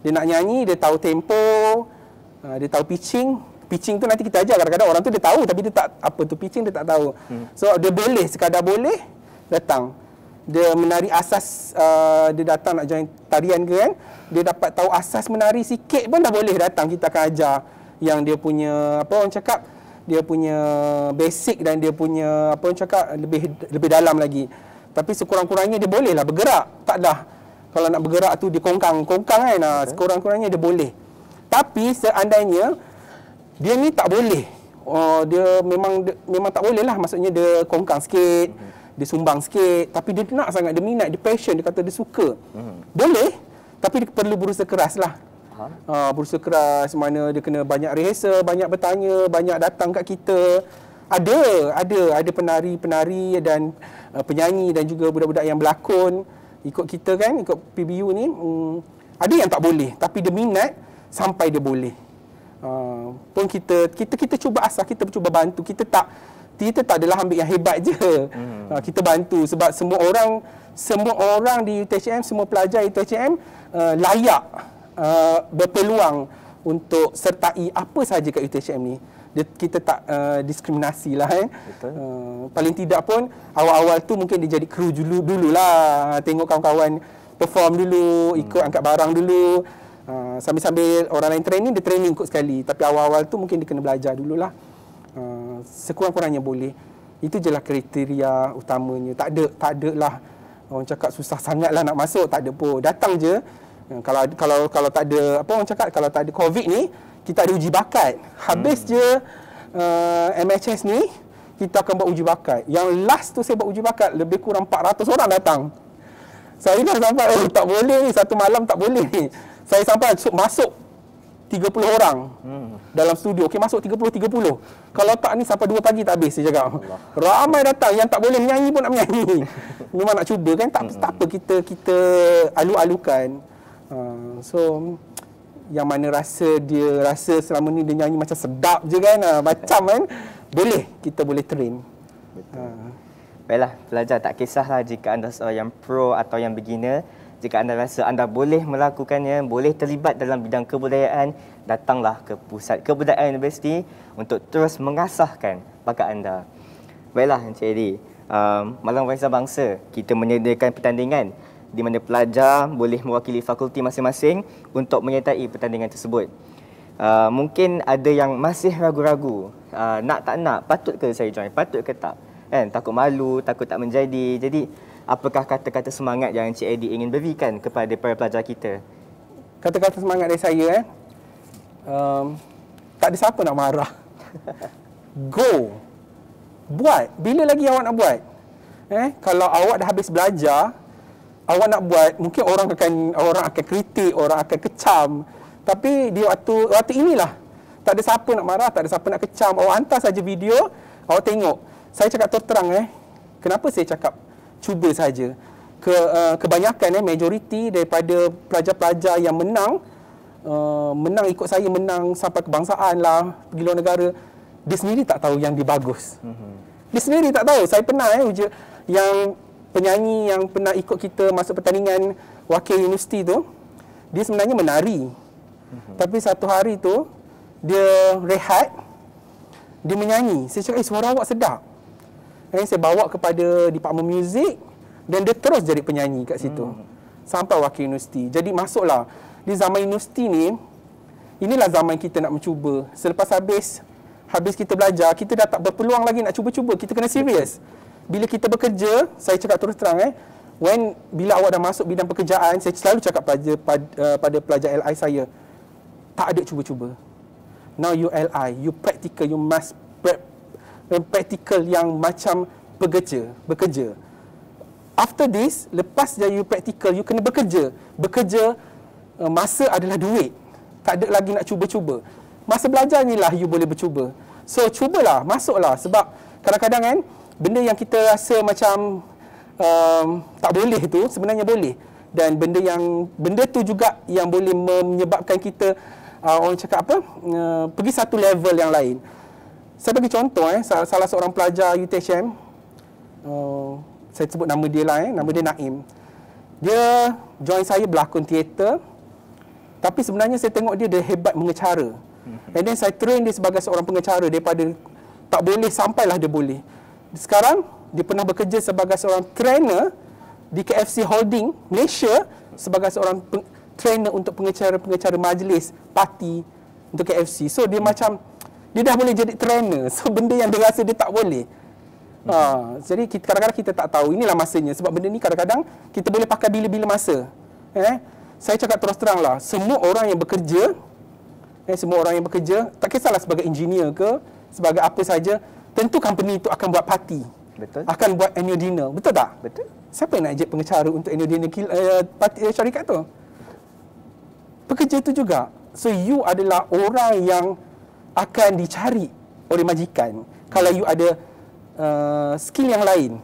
Dia nak nyanyi, dia tahu tempo, dia tahu pitching. Pitching tu nanti kita ajar. Kadang-kadang orang tu dia tahu tapi dia tak, apa tu pitching dia tak tahu. So dia boleh, sekadar boleh datang. dia menari asas, dia datang nak join tarian ke kan, dia dapat tahu asas menari sikit pun dah boleh datang, kita akan ajar yang dia punya apa orang cakap, dia punya basic dan dia punya apa orang cakap lebih dalam lagi. Tapi sekurang-kurangnya dia boleh lah bergerak. Taklah kalau nak bergerak tu dia kongkang kan. Sekurang-kurangnya dia boleh. Tapi seandainya dia ni tak boleh, dia memang tak boleh lah, maksudnya dia kongkang sikit, dia sumbang sikit, tapi dia nak sangat, dia minat, dia passion, dia kata dia suka. Boleh, tapi dia perlu berusaha keras lah. Berusaha keras, mana dia kena banyak rehearsal, banyak bertanya, banyak datang kat kita. Ada penari-penari dan penyanyi dan juga budak-budak yang berlakon ikut kita kan, ikut PBU ni. Ada yang tak boleh, tapi dia minat sampai dia boleh. Pun kita cuba asah, kita cuba bantu. Kita tak adalah ambil yang hebat je. Kita bantu sebab semua orang di UTHM, semua pelajar UTHM layak berpeluang untuk sertai apa sahaja kat UTHM ni. Kita tak diskriminasi lah paling tidak pun awal-awal tu mungkin dia jadi kru dululah, tengok kawan-kawan perform dulu, ikut angkat barang dulu, sambil-sambil orang lain training, dia training ikut sekali. Tapi awal-awal tu mungkin dia kena belajar dululah. Sekurang-kurangnya boleh. Itu je lah kriteria utamanya. Tak ada lah orang cakap susah sangat lah nak masuk, tak ada pun. Datang je. Kalau tak ada apa orang cakap, kalau tak ada COVID ni, kita ada uji bakat. Habis je MHS ni, kita akan buat uji bakat. Yang last tu saya buat uji bakat, lebih kurang 400 orang datang. Saya dah sampai, tak boleh ni, satu malam tak boleh ni. Saya sampai masuk 30 orang dalam studio. Okey, masuk 30. Kalau tak ni sampai 2 pagi tak habis, saya cakap. Ramai datang, yang tak boleh menyanyi pun nak menyanyi. Memang nak cuba kan, tak apa kita alu-alukan. So yang mana dia rasa selama ni dia nyanyi macam sedap je kan, macam kan, kita boleh train. Baiklah, pelajar, tak kisahlah jika anda seorang yang pro atau yang beginner. Jika anda rasa anda boleh melakukannya, boleh terlibat dalam bidang kebudayaan, datanglah ke Pusat Kebudayaan Universiti untuk terus mengasahkan bakat anda. Baiklah Encik Eddie, Malam Warisan Bangsa, kita menyediakan pertandingan di mana pelajar boleh mewakili fakulti masing-masing untuk menyertai pertandingan tersebut. Mungkin ada yang masih ragu-ragu, nak tak nak, patut ke saya join, patut ke tak? Kan, takut malu, takut tak menjadi. Jadi, apakah kata-kata semangat yang Encik Eddie ingin berikan kepada para pelajar kita? Kata-kata semangat dari saya, tak ada siapa nak marah. Go! Buat. Bila lagi awak nak buat? Kalau awak dah habis belajar, awak nak buat, mungkin orang akan kritik, orang akan kecam. Tapi di waktu inilah, tak ada siapa nak marah, tak ada siapa nak kecam. Awak hantar saja video, awak tengok. Saya cakap terang, kenapa saya cakap cuba saja. Kebanyakan majoriti daripada pelajar-pelajar yang menang ikut saya, menang sampai kebangsaan lah, pergi luar negara, dia sendiri tak tahu yang dia bagus. Dia sendiri tak tahu. Saya pernah yang penyanyi yang pernah ikut kita masuk pertandingan wakil universiti tu, dia sebenarnya menari. Tapi satu hari tu dia rehat, dia menyanyi. Saya cakap, suara awak sedap. Saya bawa kepada Department Music dan dia terus jadi penyanyi kat situ. Sampai wakil universiti. Jadi masuklah. Di zaman universiti ni, inilah zaman kita nak mencuba. Selepas habis kita belajar, kita dah tak berpeluang lagi nak cuba-cuba. Kita kena serius. Bila kita bekerja, saya cakap terus terang, bila awak dah masuk bidang pekerjaan, saya selalu cakap pada pelajar LI saya, tak ada cuba-cuba. Now you LI, you practical, you must practical yang macam bekerja. After this, lepas you practical, you kena bekerja. Masa adalah duit. Tak ada lagi nak cuba-cuba. Masa belajar ni lah you boleh bercuba. So cubalah, masuklah. Sebab kadang-kadang kan, benda yang kita rasa macam tak boleh tu sebenarnya boleh. Dan benda tu juga yang boleh menyebabkan kita orang cakap apa, pergi satu level yang lain. Saya bagi contoh, salah seorang pelajar UTHM, saya sebut nama dia lah, nama dia Naim. Dia join saya berlakon teater, tapi sebenarnya saya tengok dia hebat mengecara. And then saya train dia sebagai seorang pengecara, daripada tak boleh sampailah dia boleh. Sekarang dia pernah bekerja sebagai seorang trainer di KFC Holding Malaysia sebagai seorang trainer untuk pengecara majlis parti untuk KFC. So dia macam dia dah boleh jadi trainer. So benda yang dia rasa dia tak boleh. Jadi kadang-kadang kita tak tahu inilah masanya, sebab benda ni kadang-kadang kita boleh pakai bila-bila masa. Saya cakap terus terang lah, semua orang yang bekerja, tak kisahlah sebagai engineer ke, sebagai apa saja, tentu company itu akan buat parti. Betul. Akan buat annual dinner. Betul tak? Betul. Siapa yang nak ejek pengecara untuk annual dinner parti syarikat tu? Pekerja tu juga. So you adalah orang yang akan dicari oleh majikan. Kalau you ada skill yang lain,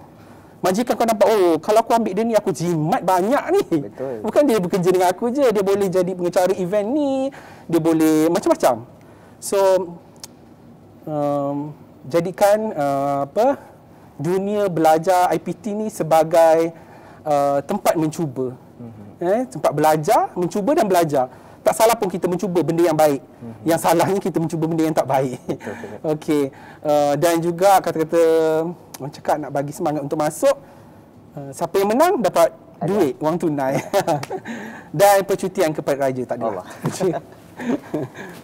majikan kau nampak, oh kalau aku ambil dia ni aku jimat banyak ni. Betul. Bukan dia bekerja dengan aku je, dia boleh jadi pengecara event ni, dia boleh macam-macam. So jadikan dunia belajar IPT ni sebagai tempat mencuba. Tempat belajar, mencuba dan belajar. Tak salah pun kita mencuba benda yang baik. Yang salahnya kita mencuba benda yang tak baik. Okey. Dan juga kata-kata orang cakap nak bagi semangat untuk masuk, siapa yang menang dapat duit, wang tunai. Dan percutian kepada raja, tak ada.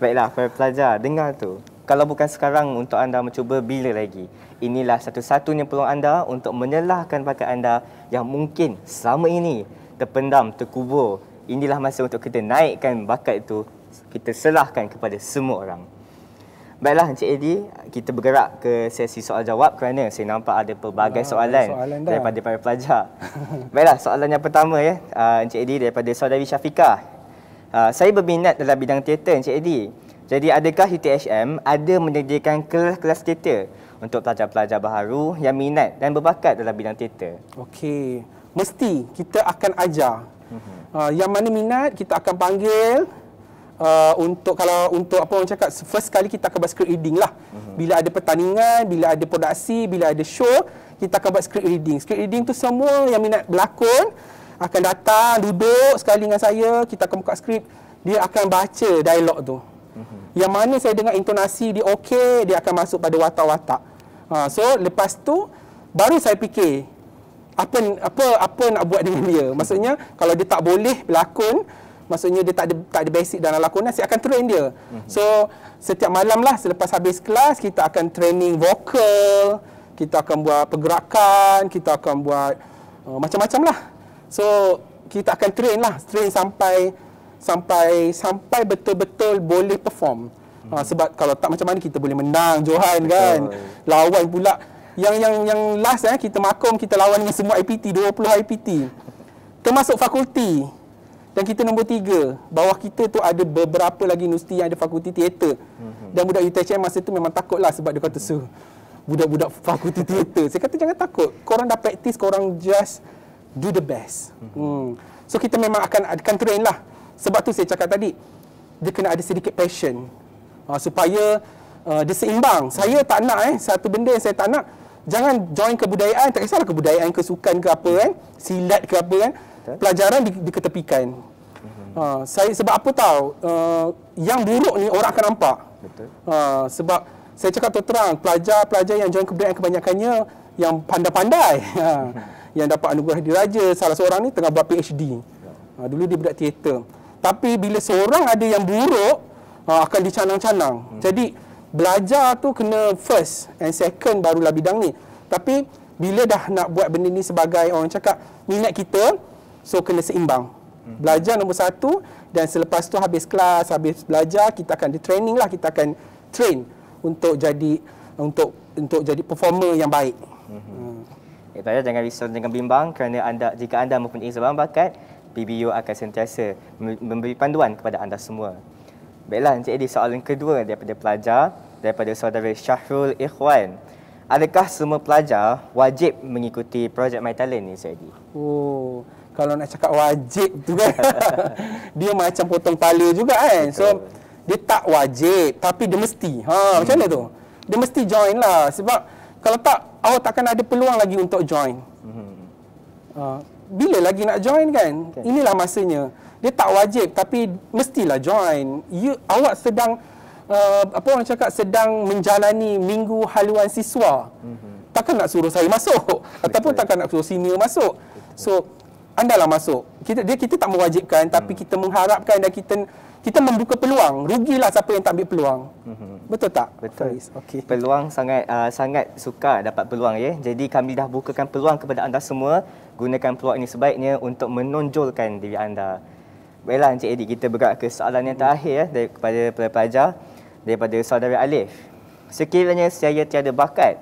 Baiklah, para pelajar, dengar tu. Kalau bukan sekarang untuk anda mencuba, bila lagi? Inilah satu-satunya peluang anda untuk menyalahkan bakat anda yang mungkin selama ini terpendam, terkubur. Inilah masa untuk kita naikkan bakat itu, kita serahkan kepada semua orang. Baiklah Encik Eddie, kita bergerak ke sesi soal jawab kerana saya nampak ada pelbagai soalan daripada para pelajar. Baiklah, soalan yang pertama ya, Encik Eddie, daripada saudari Syafiqah. Saya berminat dalam bidang teater Encik Eddie. Jadi adakah UTHM ada menyediakan kelas-kelas teater untuk pelajar-pelajar baharu yang minat dan berbakat dalam bidang teater? Okey, mesti kita akan ajar. Yang mana minat kita akan panggil untuk, kalau untuk apa orang cakap, first kali kita akan buat script reading lah. Bila ada pertandingan, bila ada produksi, bila ada show, kita akan buat script reading. Script reading tu semua yang minat berlakon akan datang, duduk sekali dengan saya, kita akan buka skrip, dia akan baca dialog tu. Yang mana saya dengar intonasi dia okey, dia akan masuk pada watak-watak. So lepas tu baru saya fikir apa nak buat dengan dia. Maksudnya kalau dia tak boleh berlakon, maksudnya dia tak ada basic dalam lakonan, saya akan train dia. So setiap malam lah selepas habis kelas kita akan training vokal, kita akan buat pergerakan, kita akan buat macam-macam lah. So kita akan train sampai betul-betul boleh perform. Sebab kalau tak macam mana kita boleh menang Johan kan. Lawan pula yang last kita makom, kita lawan dengan semua IPT, 20 IPT. Termasuk fakulti. Dan kita nombor 3. Bawah kita tu ada beberapa lagi universiti yang ada fakulti teater. Dan budak UTHM masa tu memang takutlah sebab dia kata budak-budak fakulti teater. Saya kata jangan takut. Korang dah praktis, korang just do the best. So kita memang akan train lah. Sebab tu saya cakap tadi, dia kena ada sedikit passion. Supaya dia seimbang. Saya tak nak satu benda yang saya tak nak, jangan join kebudayaan, tak kisahlah kebudayaan ke sukan ke apa kan, silat ke apa kan, pelajaran diketepikan. Saya sebab apa tahu, yang buruk ni orang akan nampak. Betul. Sebab saya cakap terang, pelajar-pelajar yang join kebudayaan kebanyakannya yang pandai-pandai. Yang dapat anugerah diraja, salah seorang ni tengah buat PhD. Dulu dia budak teater. Tapi bila seorang ada yang buruk, akan dicanang-canang. Jadi belajar tu kena first and second barulah bidang ni. Tapi bila dah nak buat benda ni sebagai orang cakap minat kita, so kena seimbang. Belajar nombor 1, dan selepas tu habis kelas, habis belajar, kita akan di-training lah, kita akan train untuk jadi performer yang baik. Pelajar jangan risau, jangan bimbang kerana jika anda mempunyai sebarang bakat, PBU akan sentiasa memberi panduan kepada anda semua. Baiklah Encik Eddie, soalan kedua daripada pelajar, daripada saudara Syahrul Ikhwan. Adakah semua pelajar wajib mengikuti projek My Talent ni Encik Eddie? Oh, kalau nak cakap wajib tu kan, dia macam potong pala juga kan. Betul. So dia tak wajib, tapi dia mesti. Macam mana tu? Dia mesti join lah. Sebab kalau tak, awak takkan ada peluang lagi untuk join. Bila lagi nak join kan? Inilah masanya. Dia tak wajib, tapi mestilah join. Awak sedang, apa orang cakap, sedang menjalani minggu haluan siswa. takkan nak suruh saya masuk ataupun takkan nak suruh senior masuk. So andalah masuk. Kita tak mewajibkan, tapi kita mengharapkan dan kita membuka peluang. Rugilah siapa yang tak ambil peluang. Betul tak? Betul. Okey. Peluang sangat suka dapat peluang ya. Jadi kami dah bukakan peluang kepada anda semua. Gunakan peluang ini sebaiknya untuk menonjolkan diri anda. Baiklah Encik Eddie, kita bergerak ke soalan yang terakhir ya, kepada pelajar daripada saudara Alif. Sekiranya saya tiada bakat,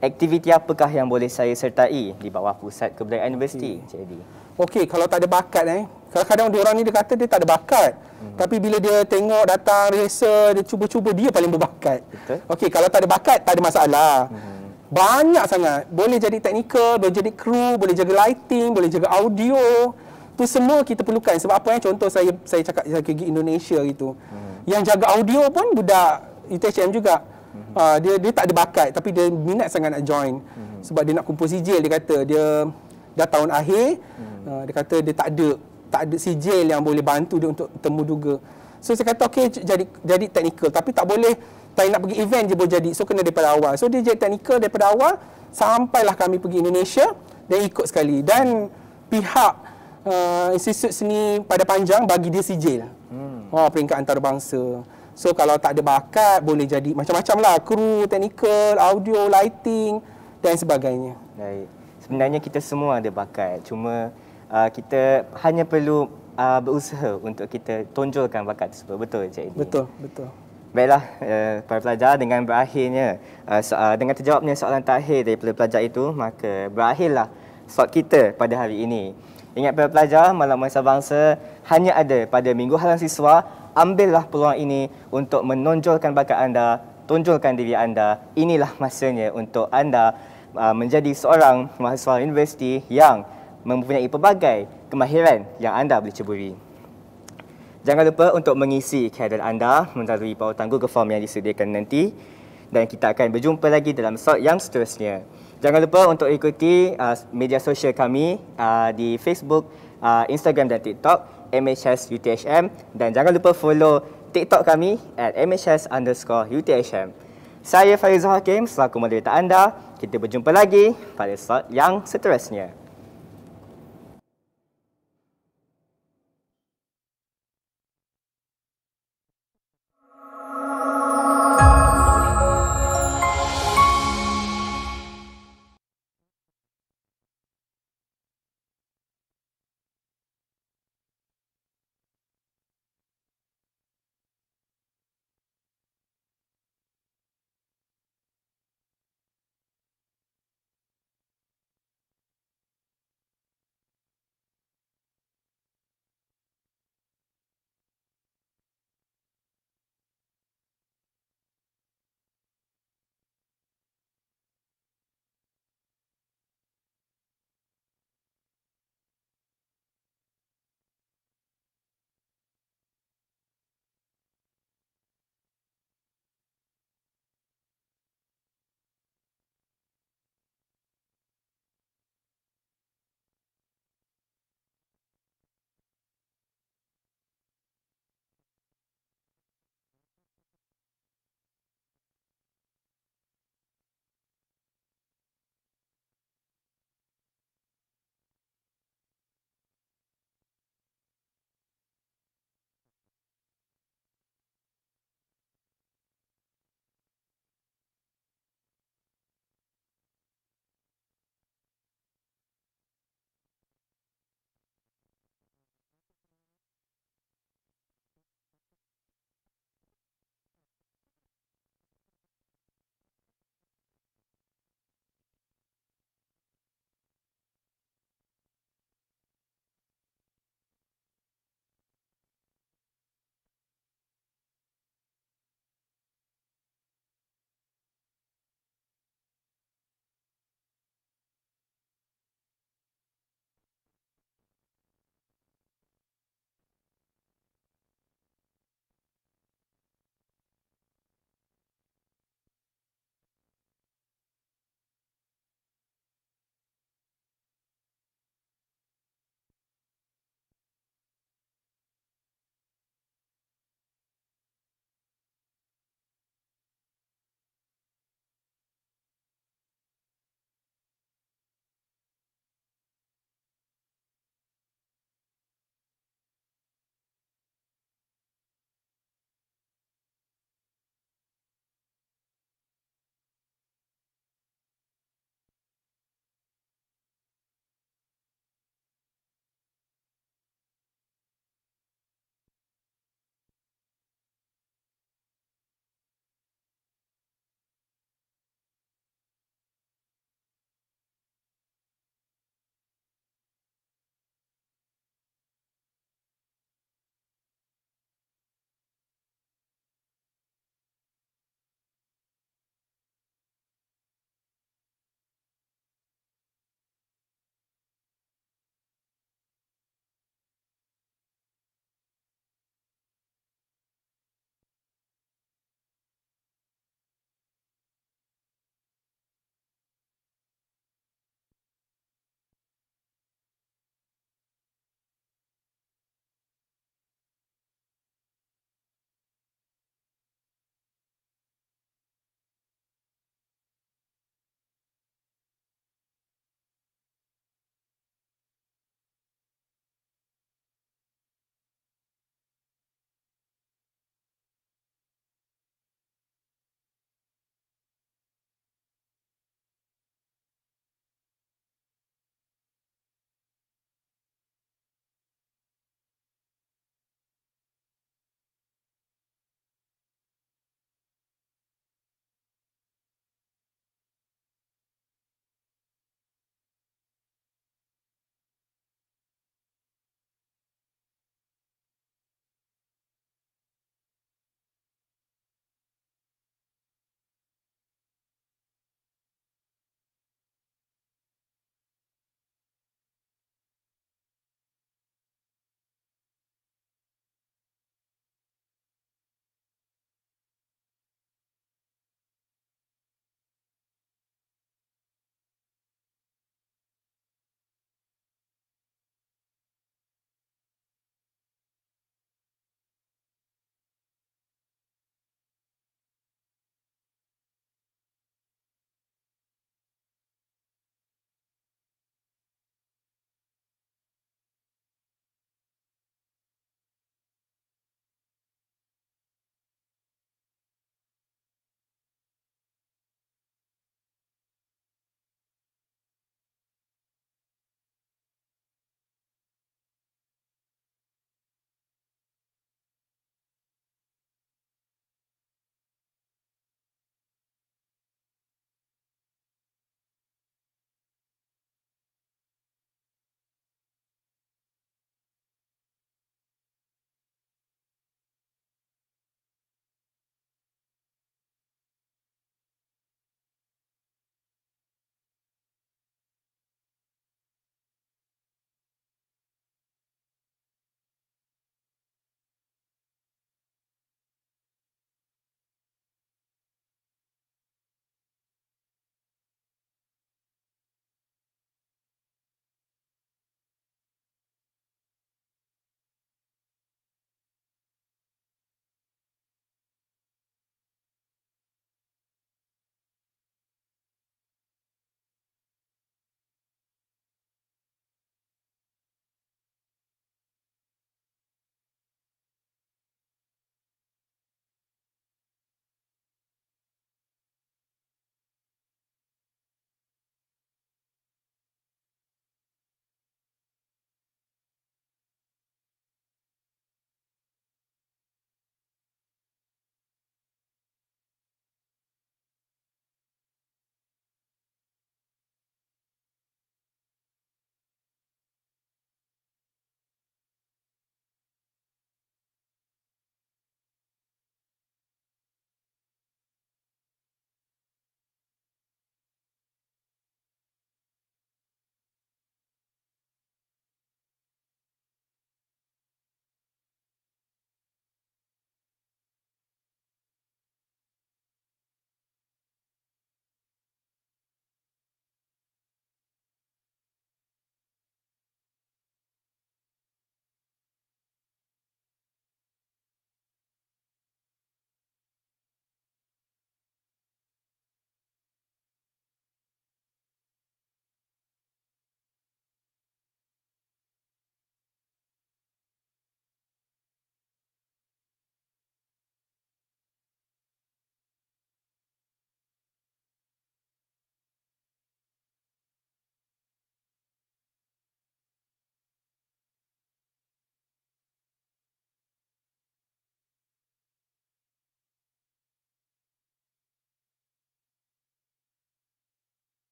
aktiviti apakah yang boleh saya sertai di bawah Pusat Kebudayaan Universiti, Encik Eddie? Okey, kalau tak ada bakat kadang-kadang diorang ni dia kata dia tak ada bakat. Tapi bila dia tengok datang rehearsal, dia cuba-cuba, dia paling berbakat. Betul. Okey, kalau tak ada bakat tak ada masalah. Banyak sangat. Boleh jadi teknikal, boleh jadi kru, boleh jaga lighting, boleh jaga audio. Tu semua kita perlukan. Sebab apa contoh saya cakap saya pergi Indonesia gitu. Yang jaga audio pun budak UTHM juga. Dia tak ada bakat tapi dia minat sangat nak join. Sebab dia nak kumpul sijil, dia kata dia dah tahun akhir. Dia kata dia tak ada sijil yang boleh bantu dia untuk temu duga. So saya kata okey, jadi teknikal tapi tak boleh tak nak pergi event je boleh jadi. So kena daripada awal. So dia jadi teknikal daripada awal sampailah kami pergi Indonesia dan ikut sekali. Dan pihak Institut Seni Pada Panjang bagi dia sijil. Peringkat antarabangsa. So kalau tak ada bakat boleh jadi macam-macam lah, kru, teknikal, audio, lighting dan sebagainya. Baik. Sebenarnya kita semua ada bakat. Cuma kita hanya perlu berusaha untuk kita tonjolkan bakat tersebut. Betul Encik Eddie? Betul. Baiklah, para pelajar, dengan berakhirnya dengan terjawabnya soalan terakhir daripada pelajar itu, maka berakhirlah slot kita pada hari ini. Ingat para pelajar, Malam Antarabangsa hanya ada pada Minggu Halaman Siswa. Ambillah peluang ini untuk menonjolkan bakat anda, tonjolkan diri anda. Inilah masanya untuk anda menjadi seorang mahasiswa universiti yang mempunyai pelbagai kemahiran yang anda boleh ceburi. Jangan lupa untuk mengisi kehadiran anda melalui pautan Google Form yang disediakan nanti. Dan kita akan berjumpa lagi dalam slot yang seterusnya. Jangan lupa untuk ikuti media sosial kami di Facebook, Instagram dan TikTok, MHS UTHM. Dan jangan lupa follow TikTok kami @MHS_UTHM. Saya Faizul Hakim selaku moderator anda. Kita berjumpa lagi pada slot yang seterusnya.